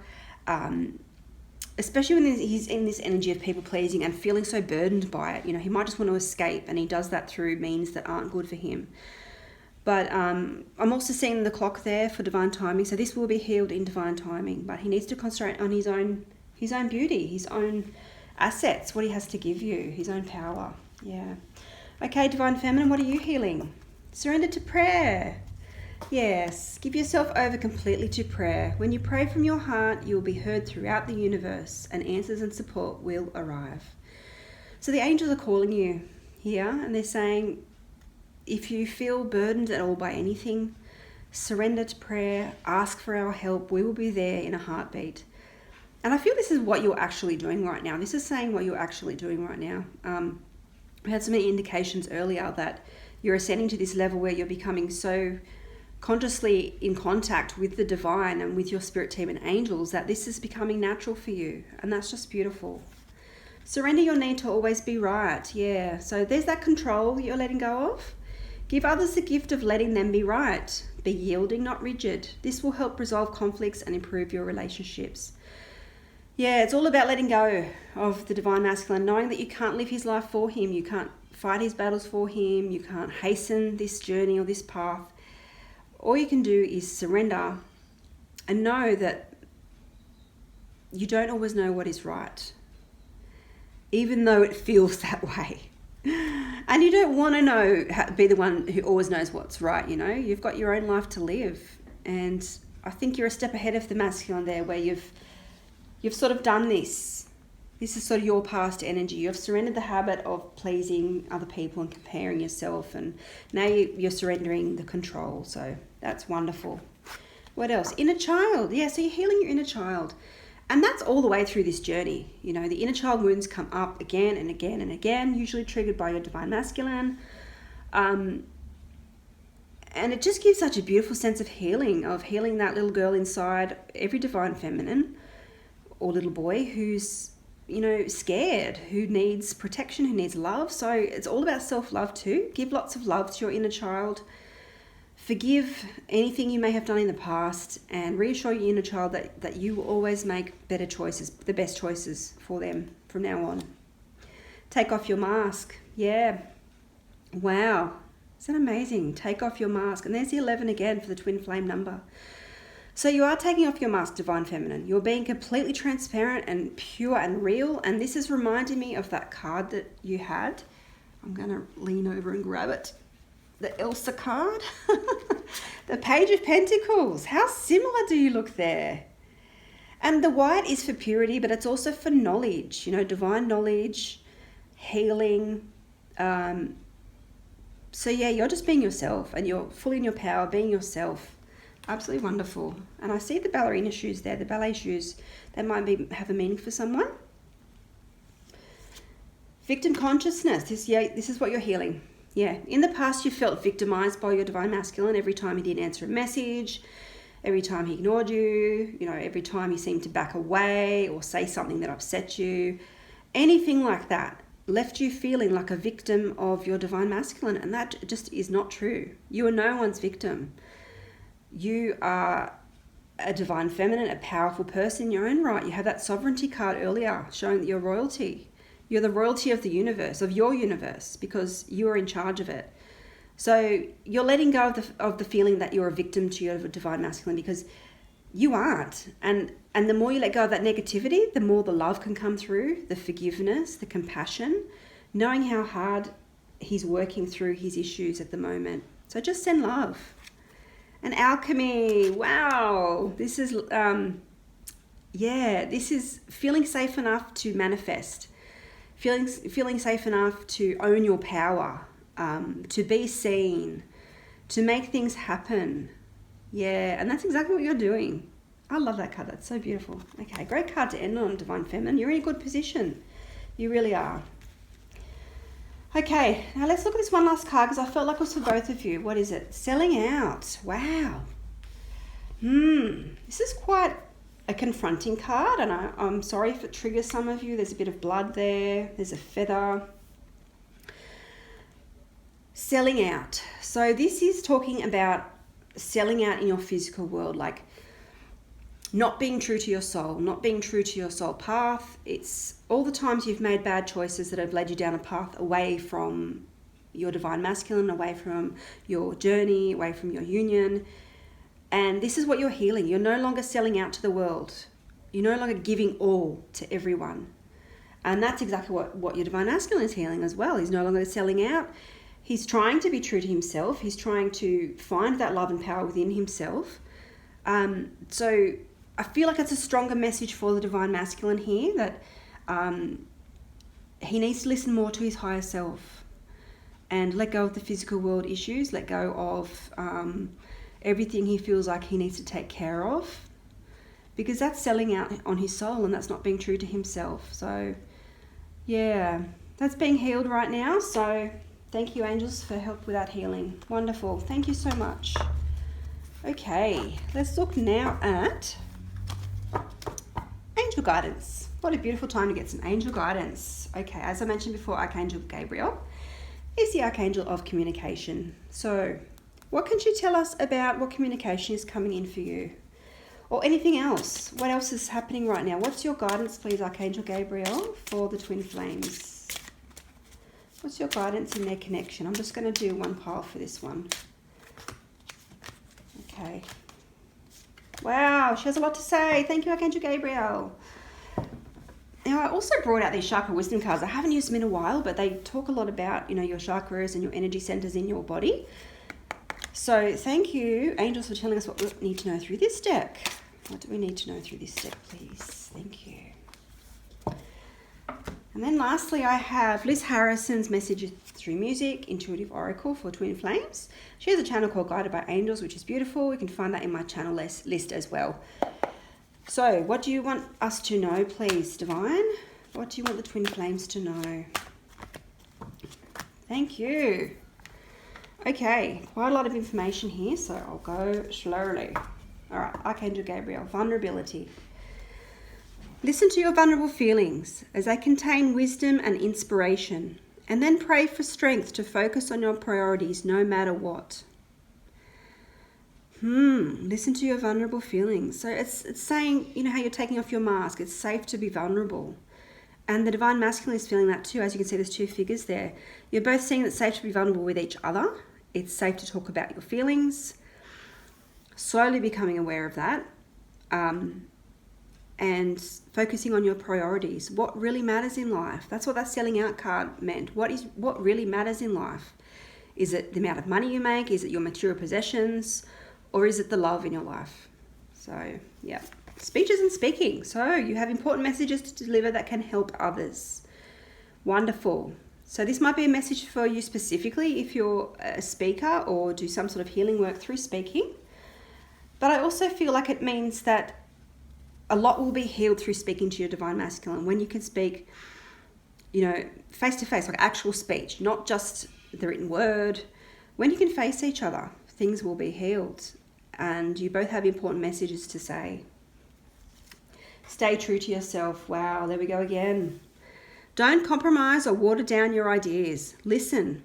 Especially when he's in this energy of people pleasing and feeling so burdened by it. You know, he might just want to escape, and he does that through means that aren't good for him. But I'm also seeing the clock there for divine timing, so this will be healed in divine timing. But he needs to concentrate on his own beauty, his own assets, what he has to give you, his own power. Yeah. Okay, Divine Feminine, what are you healing? Surrender to prayer. Yes, give yourself over completely to prayer. When you pray from your heart, you will be heard throughout the universe, and answers and support will arrive. So the angels are calling you here, and they're saying, if you feel burdened at all by anything, surrender to prayer, ask for our help. We will be there in a heartbeat. And I feel this is what you're actually doing right now. This is saying what you're actually doing right now. We had so many indications earlier that you're ascending to this level where you're becoming so consciously in contact with the divine and with your spirit team and angels that this is becoming natural for you. And that's just beautiful. Surrender your need to always be right. Yeah, so there's that control that you're letting go of. Give others the gift of letting them be right. Be yielding, not rigid. This will help resolve conflicts and improve your relationships. Yeah, it's all about letting go of the Divine Masculine, knowing that you can't live his life for him. You can't fight his battles for him. You can't hasten this journey or this path. All you can do is surrender and know that you don't always know what is right, even though it feels that way. And you don't want to be the one who always knows what's right, you know. You've got your own life to live. And I think you're a step ahead of the masculine there, where you've You've sort of done this. This is sort of your past energy. You've surrendered the habit of pleasing other people and comparing yourself, and now you're surrendering the control. So that's wonderful. What else? Inner child. Yeah, so you're healing your inner child. And that's all the way through this journey. You know, the inner child wounds come up again and again and again, usually triggered by your divine masculine. And it just gives such a beautiful sense of healing that little girl inside every divine feminine or little boy who's, you know, scared, who needs protection, who needs love. So it's all about self-love too. Give lots of love to your inner child. Forgive anything you may have done in the past, and reassure your inner child that you will always make better choices, the best choices for them from now on. Take off your mask. Yeah. Wow. Isn't that amazing? Take off your mask. And there's the 11 again for the twin flame number. So you are taking off your mask, divine feminine. You're being completely transparent and pure and real. And this is reminding me of that card that you had. I'm going to lean over and grab it. The Elsa card. The Page of Pentacles. How similar do you look there? And the white is for purity, but it's also for knowledge, you know, divine knowledge, healing. So yeah, you're just being yourself, and you're fully in your power, being yourself. Absolutely wonderful. And I see the ballerina shoes there, the ballet shoes. That might have a meaning for someone. Victim consciousness. This is what you're healing. Yeah, in the past you felt victimized by your divine masculine every time he didn't answer a message, every time he ignored you, you know, every time he seemed to back away or say something that upset you. Anything like that left you feeling like a victim of your divine masculine, and that just is not true. You are no one's victim. You are a divine feminine, a powerful person in your own right. You have that sovereignty card earlier showing that you're royalty. You're the royalty of the universe, of your universe, because you are in charge of it. So you're letting go of the feeling that you're a victim to your divine masculine, because you aren't. And the more you let go of that negativity, the more the love can come through, the forgiveness, the compassion, knowing how hard he's working through his issues at the moment. So just send love. And alchemy, wow. This is, this is feeling safe enough to manifest. Feeling safe enough to own your power, to be seen, to make things happen. Yeah, and that's exactly what you're doing. I love that card. That's so beautiful. Okay, great card to end on, Divine Feminine. You're in a good position. You really are. Okay, now let's look at this one last card, because I felt like it was for both of you. What is it? Selling out. Wow. This is quite a confronting card, and I'm sorry if it triggers some of you. There's a bit of blood there. There's a feather. Selling out. So this is talking about selling out in your physical world, like not being true to your soul, not being true to your soul path. It's all the times you've made bad choices that have led you down a path away from your divine masculine, away from your journey, away from your union. And this is what you're healing. You're no longer selling out to the world. You're no longer giving all to everyone. And that's exactly what your divine masculine is healing as well. He's no longer selling out. He's trying to be true to himself. He's trying to find that love and power within himself. So I feel like it's a stronger message for the divine masculine here, that he needs to listen more to his higher self and let go of the physical world issues, let go of everything he feels like he needs to take care of, because that's selling out on his soul, and that's not being true to himself. So yeah, that's being healed right now. So thank you, angels, for help with that healing. Wonderful. Thank you so much. Okay, let's look now at angel guidance. What a beautiful time to get some angel guidance. Okay, as I mentioned before, Archangel Gabriel is the Archangel of communication. So what can you tell us about what communication is coming in for you? Or anything else? What else is happening right now? What's your guidance, please, Archangel Gabriel, for the twin flames? What's your guidance in their connection? I'm just going to do one pile for this one. Okay. Wow, she has a lot to say. Thank you, Archangel Gabriel. Now, I also brought out these chakra wisdom cards. I haven't used them in a while, but they talk a lot about, you know, your chakras and your energy centers in your body. So thank you, angels, for telling us what we need to know through this deck. What do we need to know through this deck, please? Thank you. And then lastly, I have Liz Harrison's Messages Through Music, Intuitive Oracle for Twin Flames. She has a channel called Guided by Angels, which is beautiful. You can find that in my channel list as well. So what do you want us to know, please, Divine? What do you want the Twin Flames to know? Thank you. Okay, quite a lot of information here, so I'll go slowly. All right, Archangel Gabriel, vulnerability. Listen to your vulnerable feelings as they contain wisdom and inspiration, and then pray for strength to focus on your priorities no matter what. Listen to your vulnerable feelings. So it's saying, you know, how you're taking off your mask. It's safe to be vulnerable. And the Divine Masculine is feeling that too. As you can see, there's two figures there. You're both seeing that it's safe to be vulnerable with each other. It's safe to talk about your feelings. Slowly becoming aware of that. And focusing on your priorities. What really matters in life? That's what that selling out card meant. What really matters in life? Is it the amount of money you make? Is it your material possessions? Or is it the love in your life? So, yeah. Speeches and speaking. So you have important messages to deliver that can help others. Wonderful. So this might be a message for you specifically if you're a speaker or do some sort of healing work through speaking. But I also feel like it means that a lot will be healed through speaking to your Divine Masculine. When you can speak, you know, face to face, like actual speech, not just the written word. When you can face each other, things will be healed. And you both have important messages to say. Stay true to yourself. Wow, there we go again. Don't compromise or water down your ideas. Listen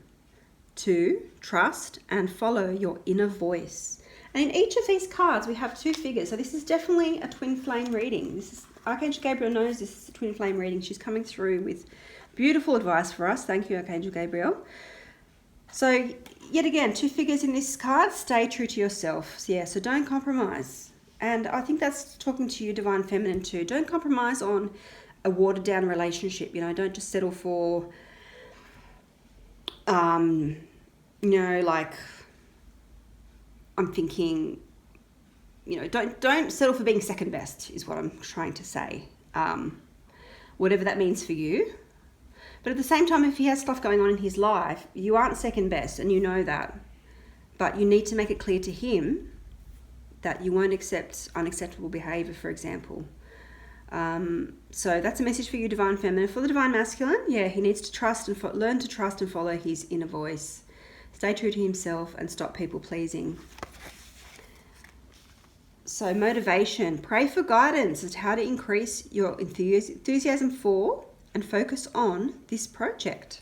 to, trust, and follow your inner voice. And in each of these cards, we have two figures. So this is definitely a twin flame reading. This is Archangel Gabriel knows this is a twin flame reading. She's coming through with beautiful advice for us. Thank you, Archangel Gabriel. So yet again, two figures in this card. Stay true to yourself. So, yeah, so don't compromise. And I think that's talking to you, Divine Feminine, too. Don't compromise on a watered down relationship. You know, don't just settle for, you know, like, I'm thinking, you know, don't settle for being second best is what I'm trying to say. Whatever that means for you. But at the same time, if he has stuff going on in his life, you aren't second best and you know that. But you need to make it clear to him that you won't accept unacceptable behavior, for example. So that's a message for you, Divine Feminine. For the Divine Masculine, yeah, he needs to trust and learn to trust and follow his inner voice. Stay true to himself and stop people pleasing. So motivation, pray for guidance as to how to increase your enthusiasm for and focus on this project.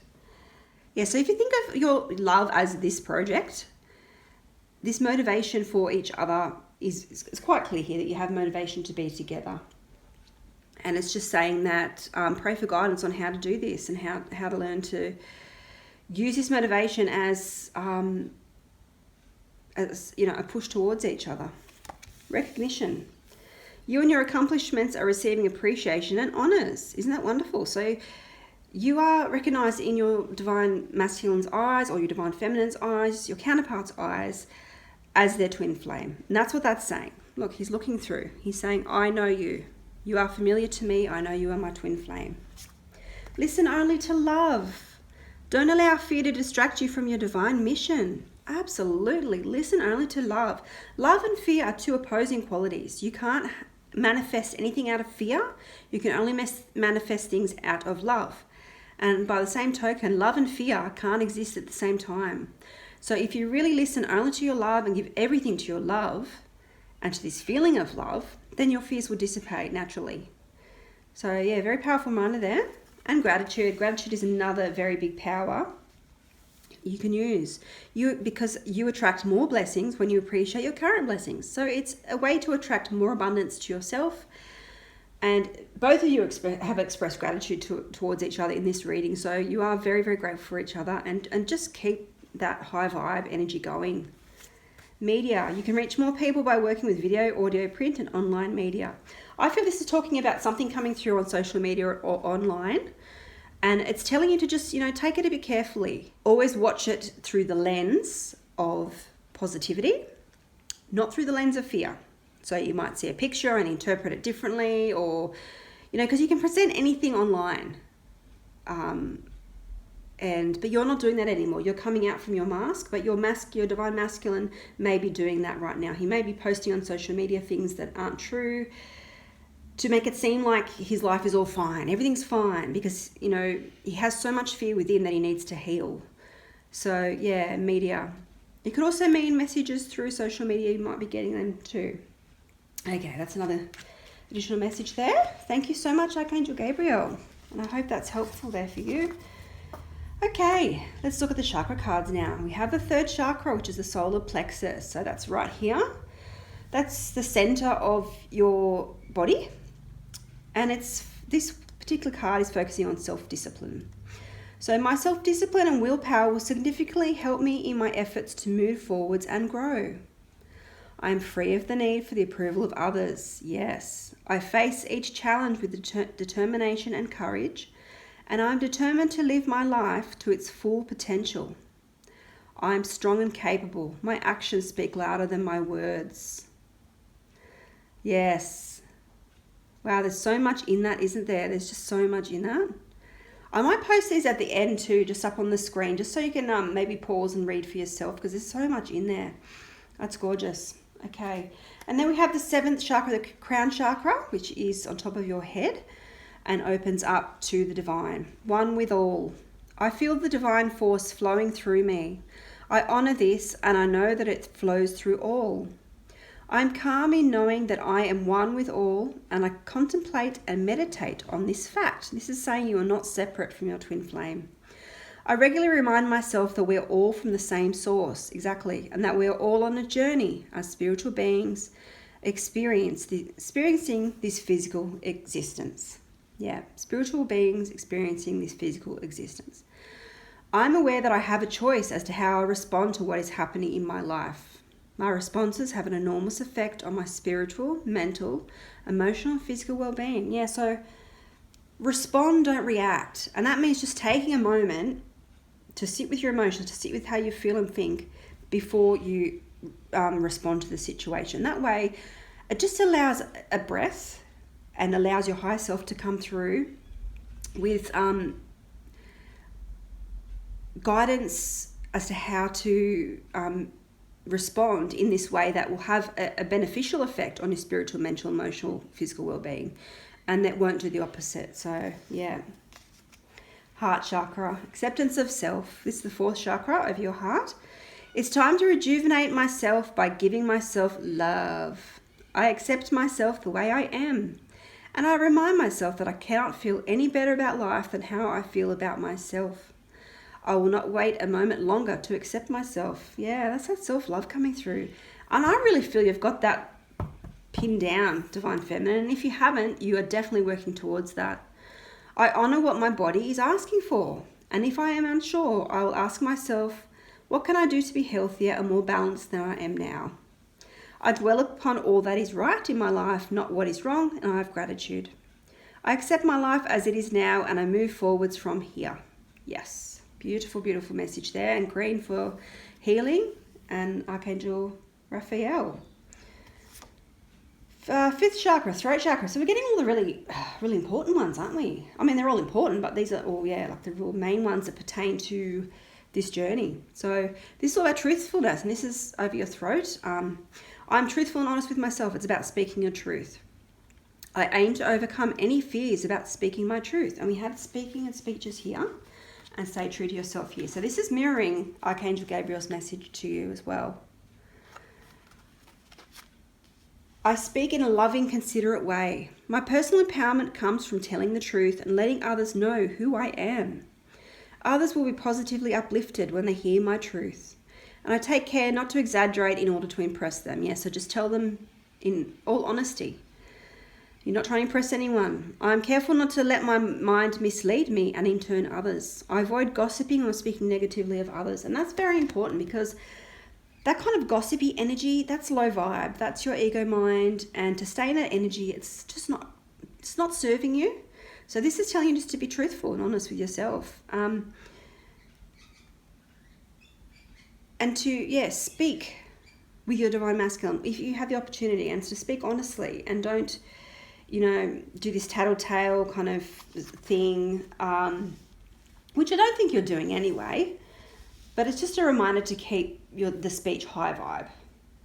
Yeah, so if you think of your love as this project, this motivation for each other is quite clear here that you have motivation to be together. And it's just saying that pray for guidance on how to do this and how to learn to use this motivation as you know, a push towards each other. Recognition. You and your accomplishments are receiving appreciation and honors. Isn't that wonderful? So you are recognized in your Divine Masculine's eyes or your Divine Feminine's eyes, your counterpart's eyes, as their twin flame. And that's what that's saying. Look, he's looking through. He's saying, I know you. You are familiar to me. I know you are my twin flame. Listen only to love. Don't allow fear to distract you from your divine mission. Absolutely. Listen only to love. Love and fear are two opposing qualities. You can't manifest anything out of fear. You can only manifest things out of love. And by the same token, love and fear can't exist at the same time. So if you really listen only to your love and give everything to your love and to this feeling of love, then your fears will dissipate naturally. So yeah, very powerful reminder there. And gratitude. Gratitude is another very big power you can use. Because you attract more blessings when you appreciate your current blessings. So it's a way to attract more abundance to yourself. And both of you have expressed gratitude towards each other in this reading. So you are very, very grateful for each other. And just keep that high vibe energy going. Media. You can reach more people by working with video, audio, print, and online media. I feel this is talking about something coming through on social media or online. And it's telling you to just, you know, take it a bit carefully. Always watch it through the lens of positivity, not through the lens of fear. So you might see a picture and interpret it differently, or, you know, because you can present anything online. But you're not doing that anymore. You're coming out from your mask, but your divine masculine may be doing that right now. He may be posting on social media things that aren't true to make it seem like his life is all fine. Everything's fine, because, you know, he has so much fear within that he needs to heal. So yeah, media. It could also mean messages through social media. You might be getting them too. Okay, that's another additional message there. Thank you so much, Archangel Gabriel. And I hope that's helpful there for you. Okay, let's look at the chakra cards now. We have the third chakra, which is the solar plexus. So that's right here. That's the center of your body. And this particular card is focusing on self-discipline. So my self-discipline and willpower will significantly help me in my efforts to move forwards and grow. I am free of the need for the approval of others. Yes, I face each challenge with determination and courage, and I am determined to live my life to its full potential. I am strong and capable. My actions speak louder than my words. Yes. Wow, there's so much in that, isn't there? There's just so much in that. I might post these at the end too, just up on the screen, just so you can maybe pause and read for yourself, because there's so much in there. That's gorgeous. Okay, and then we have the seventh chakra, the crown chakra, which is on top of your head and opens up to the divine, one with all. I feel the divine force flowing through me. I honor this, and I know that it flows through all. I am calm in knowing that I am one with all, and I contemplate and meditate on this fact. This is saying you are not separate from your twin flame. I regularly remind myself that we are all from the same source, exactly, and that we are all on a journey as spiritual beings experiencing this physical existence. Yeah, spiritual beings experiencing this physical existence. I'm aware that I have a choice as to how I respond to what is happening in my life. My responses have an enormous effect on my spiritual, mental, emotional, and physical well-being. Yeah, so respond, don't react. And that means just taking a moment to sit with your emotions, to sit with how you feel and think before you respond to the situation. That way, it just allows a breath and allows your higher self to come through with guidance as to how to respond in this way that will have a beneficial effect on your spiritual, mental, emotional, physical well-being, and that won't do the opposite. So yeah. Heart chakra, acceptance of self. This is the fourth chakra of your heart. It's time to rejuvenate myself by giving myself love. I accept myself the way I am, and I remind myself that I cannot feel any better about life than how I feel about myself. I will not wait a moment longer to accept myself. Yeah, that's that self-love coming through. And I really feel you've got that pinned down, Divine Feminine. And if you haven't, you are definitely working towards that. I honor what my body is asking for. And if I am unsure, I will ask myself, what can I do to be healthier and more balanced than I am now? I dwell upon all that is right in my life, not what is wrong, and I have gratitude. I accept my life as it is now, and I move forwards from here. Yes, beautiful, beautiful message there. And green for healing, and Archangel Raphael. Fifth chakra, throat chakra. So we're getting all the really, really important ones, aren't we? I mean, they're all important, but these are all, yeah, like the real main ones that pertain to this journey. So this is all about truthfulness, and this is over your throat. I'm truthful and honest with myself. It's about speaking your truth. I aim to overcome any fears about speaking my truth. And we have speaking and speeches here, and stay true to yourself here. So this is mirroring Archangel Gabriel's message to you as well. I speak in a loving, considerate way. My personal empowerment comes from telling the truth and letting others know who I am. Others will be positively uplifted when they hear my truth. And I take care not to exaggerate in order to impress them. Yeah, so just tell them in all honesty. You're not trying to impress anyone. I'm careful not to let my mind mislead me and in turn others. I avoid gossiping or speaking negatively of others. And that's very important, because that kind of gossipy energy, that's low vibe. That's your ego mind. And to stay in that energy, it's not serving you. So this is telling you just to be truthful and honest with yourself. And to, speak with your divine masculine, if you have the opportunity, and to speak honestly, and don't, do this tattletale kind of thing, which I don't think you're doing anyway, but it's just a reminder to keep the speech high vibe.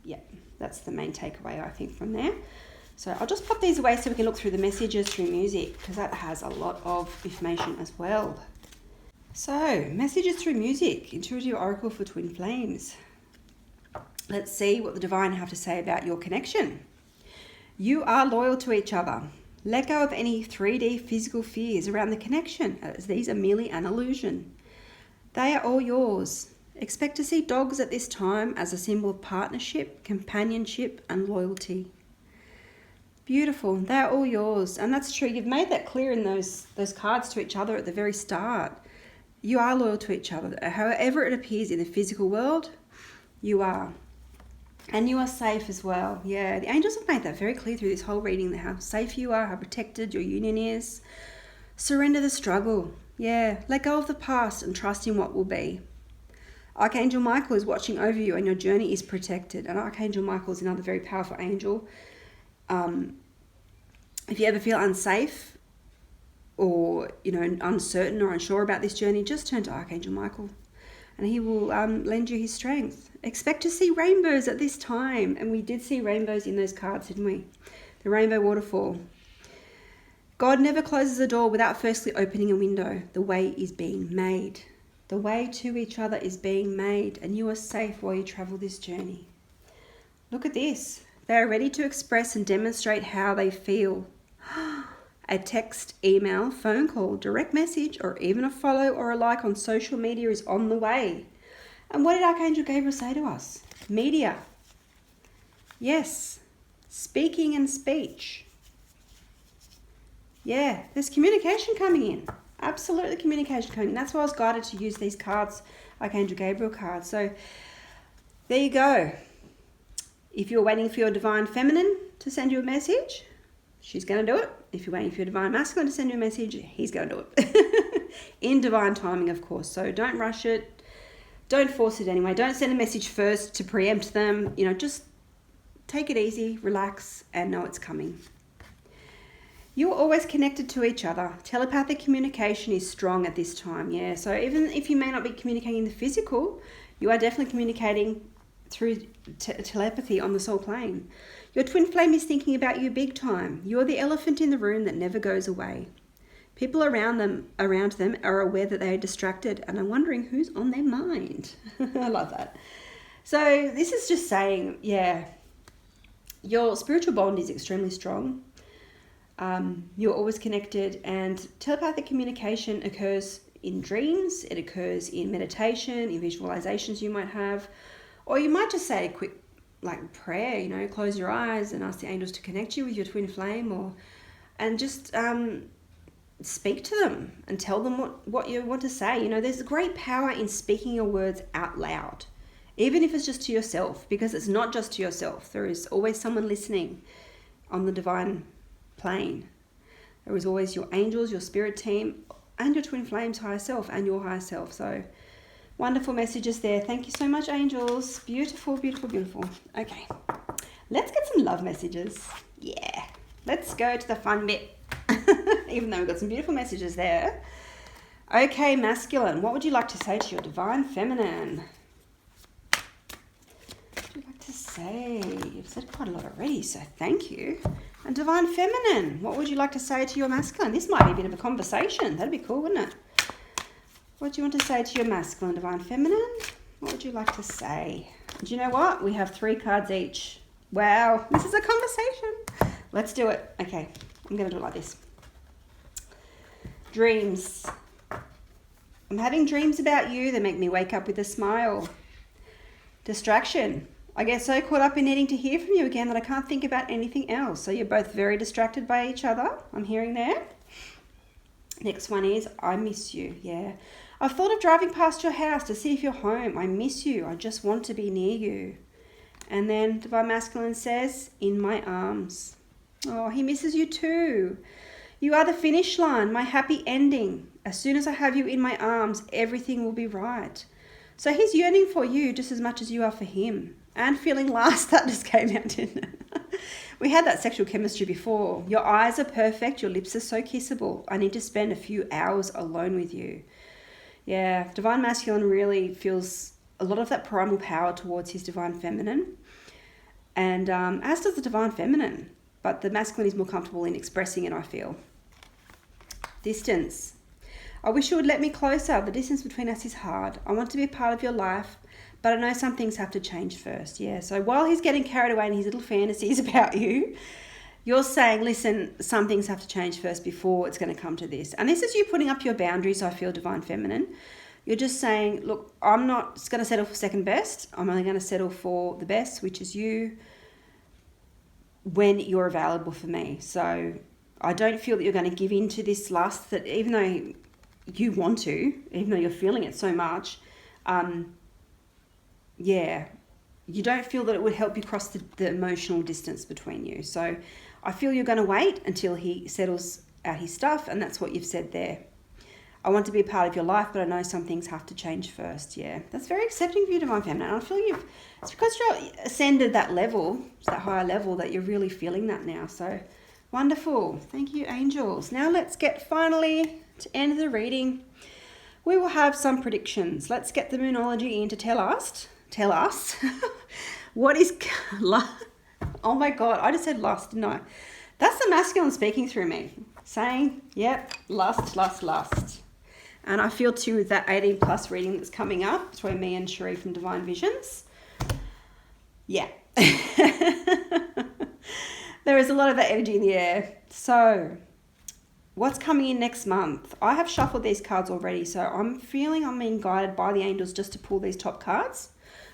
Yeah, that's the main takeaway, I think, from there. So I'll just pop these away so we can look through the messages through music, because that has a lot of information as well. So, messages through music, intuitive oracle for twin flames. Let's see what the divine have to say about your connection. You are loyal to each other. Let go of any 3D physical fears around the connection, as these are merely an illusion. They are all yours. Expect to see dogs at this time as a symbol of partnership, companionship, and loyalty. Beautiful. They're all yours. And that's true. You've made that clear in those cards to each other at the very start. You are loyal to each other. However it appears in the physical world, you are. And you are safe as well. Yeah, the angels have made that very clear through this whole reading, how safe you are, how protected your union is. Surrender the struggle. Yeah, let go of the past and trust in what will be. Archangel Michael is watching over you and your journey is protected. And Archangel Michael is another very powerful angel. If you ever feel unsafe or, uncertain or unsure about this journey, just turn to Archangel Michael and he will lend you his strength. Expect to see rainbows at this time. And we did see rainbows in those cards, didn't we? The rainbow waterfall. God never closes a door without firstly opening a window. The way is being made. The way to each other is being made, and you are safe while you travel this journey. Look at this. They are ready to express and demonstrate how they feel. A text, email, phone call, direct message, or even a follow or a like on social media is on the way. And what did Archangel Gabriel say to us? Media. Yes. Speaking and speech. Yeah, there's communication coming in. Absolutely communication coming in. That's why I was guided to use these cards, Archangel Gabriel cards. So there you go. If you're waiting for your divine feminine to send you a message, she's going to do it. If you're waiting for your divine masculine to send you a message, he's going to do it. In divine timing, of course. So don't rush it. Don't force it anyway. Don't send a message first to preempt them. Just take it easy, relax, and know it's coming. You're always connected to each other. Telepathic communication is strong at this time, yeah. So even if you may not be communicating in the physical, you are definitely communicating through telepathy on the soul plane. Your twin flame is thinking about you big time. You're the elephant in the room that never goes away. People around them are aware that they are distracted and are wondering who's on their mind. I love that. So this is just saying, yeah, your spiritual bond is extremely strong. You're always connected, and telepathic communication occurs in dreams. It occurs in meditation, in visualizations you might have, or you might just say a quick prayer, close your eyes and ask the angels to connect you with your twin flame, and just speak to them and tell them what you want to say. There's great power in speaking your words out loud, even if it's just to yourself, because it's not just to yourself. There is always someone listening on the divine plane. There is always your angels, your spirit team, and your twin flames higher self and your higher self. So wonderful messages there. Thank you so much, angels. Beautiful, beautiful, beautiful. Okay, let's get some love messages. Yeah, let's go to the fun bit. Even though we've got some beautiful messages there. Okay, masculine, what would you like to say to your divine feminine? What would you like to say? You've said quite a lot already, so thank you. And divine feminine, what would you like to say to your masculine? This might be a bit of a conversation. That'd be cool, wouldn't it? What do you want to say to your masculine, divine feminine? What would you like to say? Do you know what? We have 3 cards each. Wow, this is a conversation. Let's do it. Okay, I'm going to do it like this. Dreams. I'm having dreams about you that make me wake up with a smile. Distraction. I get so caught up in needing to hear from you again that I can't think about anything else. So you're both very distracted by each other. I'm hearing there. Next one is, I miss you. Yeah. I've thought of driving past your house to see if you're home. I miss you. I just want to be near you. And then Divine Masculine says, in my arms. Oh, he misses you too. You are the finish line, my happy ending. As soon as I have you in my arms, everything will be right. So he's yearning for you just as much as you are for him. And feeling last, that just came out, didn't it? We had that sexual chemistry before. Your eyes are perfect. Your lips are so kissable. I need to spend a few hours alone with you. Yeah, Divine Masculine really feels a lot of that primal power towards his Divine Feminine. And as does the Divine Feminine. But the Masculine is more comfortable in expressing it, I feel. Distance. I wish you would let me closer. The distance between us is hard. I want to be a part of your life, but I know some things have to change first. Yeah, so while he's getting carried away in his little fantasies about you, you're saying, listen, some things have to change first before it's going to come to this. And this is you putting up your boundaries, I feel, Divine Feminine. You're just saying, look, I'm not going to settle for second best. I'm only going to settle for the best, which is you, when you're available for me. So I don't feel that you're going to give in to this lust, that even though you want to, even though you're feeling it so much, yeah, you don't feel that it would help you cross the emotional distance between you. So I feel you're going to wait until he settles out his stuff, and that's what you've said there. I want to be a part of your life, but I know some things have to change first. Yeah, that's very accepting for you, Divine Feminine. I feel it's because you're ascended that level, that higher level, that you're really feeling that now. So wonderful. Thank you, angels. Now let's get finally to end the reading. We will have some predictions. Let's get the Moonology in to tell us what is oh my God, I just said lust, didn't I? That's the masculine speaking through me, saying, yep, lust. And I feel too with that 18 plus reading that's coming up between me and Sheree from Divine Visions. Yeah. There is a lot of that energy in the air. So what's coming in next month? I have shuffled these cards already, so I'm feeling I'm being guided by the angels just to pull these top cards.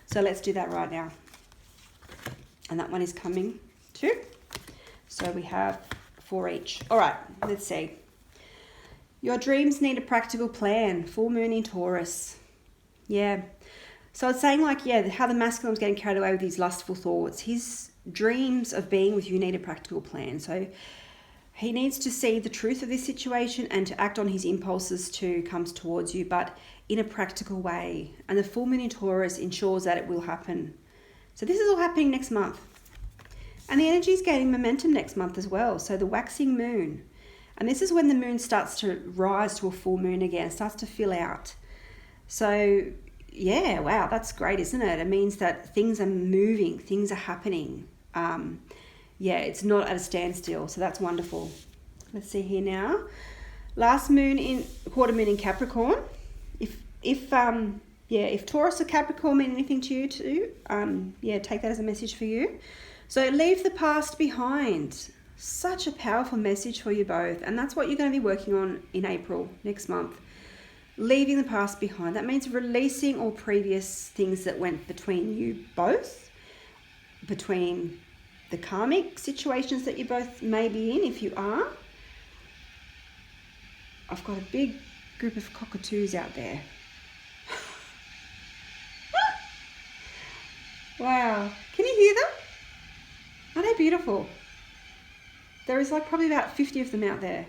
So let's do that right now. And that one is coming too. So we have 4 each. All right, let's see. Your dreams need a practical plan. Full moon in Taurus. Yeah. So it's saying like, yeah, how the masculine's getting carried away with these lustful thoughts. His dreams of being with you need a practical plan. So he needs to see the truth of this situation and to act on his impulses to come towards you, but in a practical way. And the full moon in Taurus ensures that it will happen. So this is all happening next month. And the energy is gaining momentum next month as well. So the waxing moon. And this is when the moon starts to rise to a full moon again, starts to fill out. So yeah, wow, that's great, isn't it? It means that things are moving, things are happening. Yeah, it's not at a standstill. So that's wonderful. Let's see here now. Last moon in quarter moon in Capricorn. If Taurus or Capricorn mean anything to you too, yeah, take that as a message for you. So leave the past behind. Such a powerful message for you both. And that's what you're going to be working on in April next month. Leaving the past behind. That means releasing all previous things that went between you both, between the karmic situations that you both may be in, if you are. I've got a big group of cockatoos out there. Wow. Can you hear them? Aren't they beautiful? There is like probably about 50 of them out there.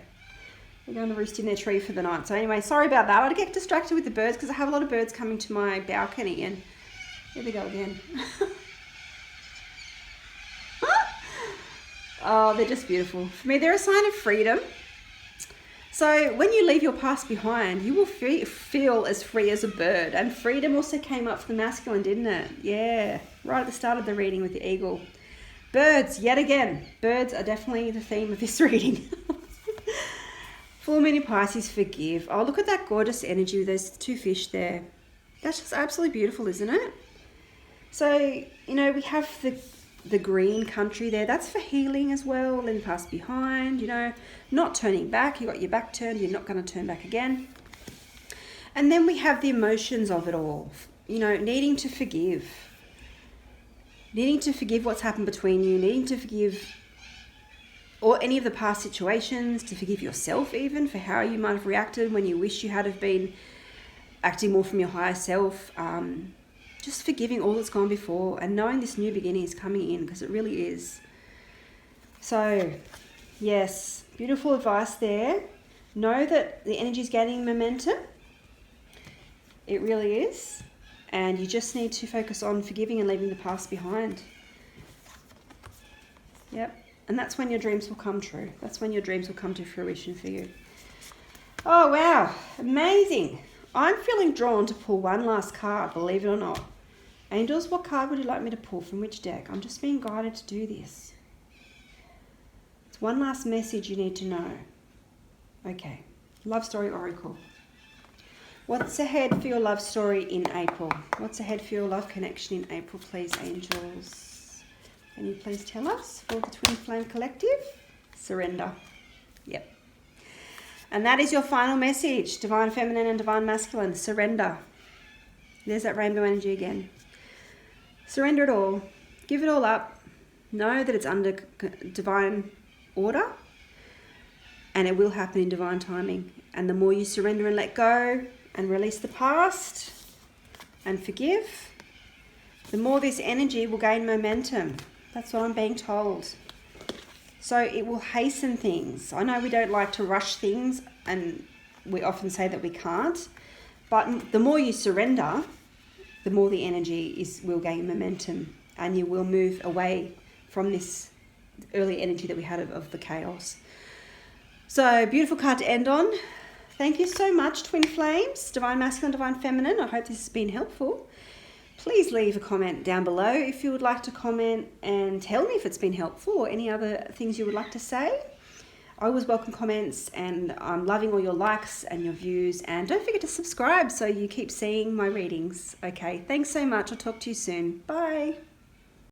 They're going to roost in their tree for the night. So anyway, sorry about that. I get distracted with the birds because I have a lot of birds coming to my balcony, and here we go again. Oh, they're just beautiful. For me, they're a sign of freedom. So when you leave your past behind, you will feel as free as a bird. And freedom also came up for the masculine, didn't it? Yeah, right at the start of the reading with the eagle. Birds, yet again. Birds are definitely the theme of this reading. Full moon in Pisces, forgive. Oh, look at that gorgeous energy with those 2 fish there. That's just absolutely beautiful, isn't it? So, you know, we have the green country there. That's for healing as well. Leaving past behind, you know, not turning back. You got your back turned. You're not going to turn back again. And then we have the emotions of it all. You know, needing to forgive. Needing to forgive what's happened between you. Needing to forgive or any of the past situations. To forgive yourself even for how you might have reacted when you wish you had have been acting more from your higher self. Just forgiving all that's gone before and knowing this new beginning is coming in, because it really is. So, yes, beautiful advice there. Know that the energy is gaining momentum. It really is. And you just need to focus on forgiving and leaving the past behind. Yep. And that's when your dreams will come true. That's when your dreams will come to fruition for you. Oh, wow. Amazing. I'm feeling drawn to pull one last card, believe it or not. Angels, what card would you like me to pull from which deck? I'm just being guided to do this. It's one last message you need to know. Okay. Love Story Oracle. What's ahead for your love story in April? What's ahead for your love connection in April, please, angels? Can you please tell us for the Twin Flame Collective? Surrender. Yep. And that is your final message, Divine Feminine and Divine Masculine. Surrender. There's that rainbow energy again. Surrender it all. Give it all up. Know that it's under divine order. And it will happen in divine timing. And the more you surrender and let go and release the past and forgive, the more this energy will gain momentum. That's what I'm being told. So it will hasten things. I know we don't like to rush things, and we often say that we can't. But the more you surrender, the more the energy will gain momentum, and you will move away from this early energy that we had of the chaos. So beautiful card to end on. Thank you so much, Twin Flames, Divine Masculine, Divine Feminine. I hope this has been helpful. Please leave a comment down below if you would like to comment and tell me if it's been helpful or any other things you would like to say. I always welcome comments, and I'm loving all your likes and your views. And don't forget to subscribe so you keep seeing my readings. Okay, thanks so much. I'll talk to you soon. Bye.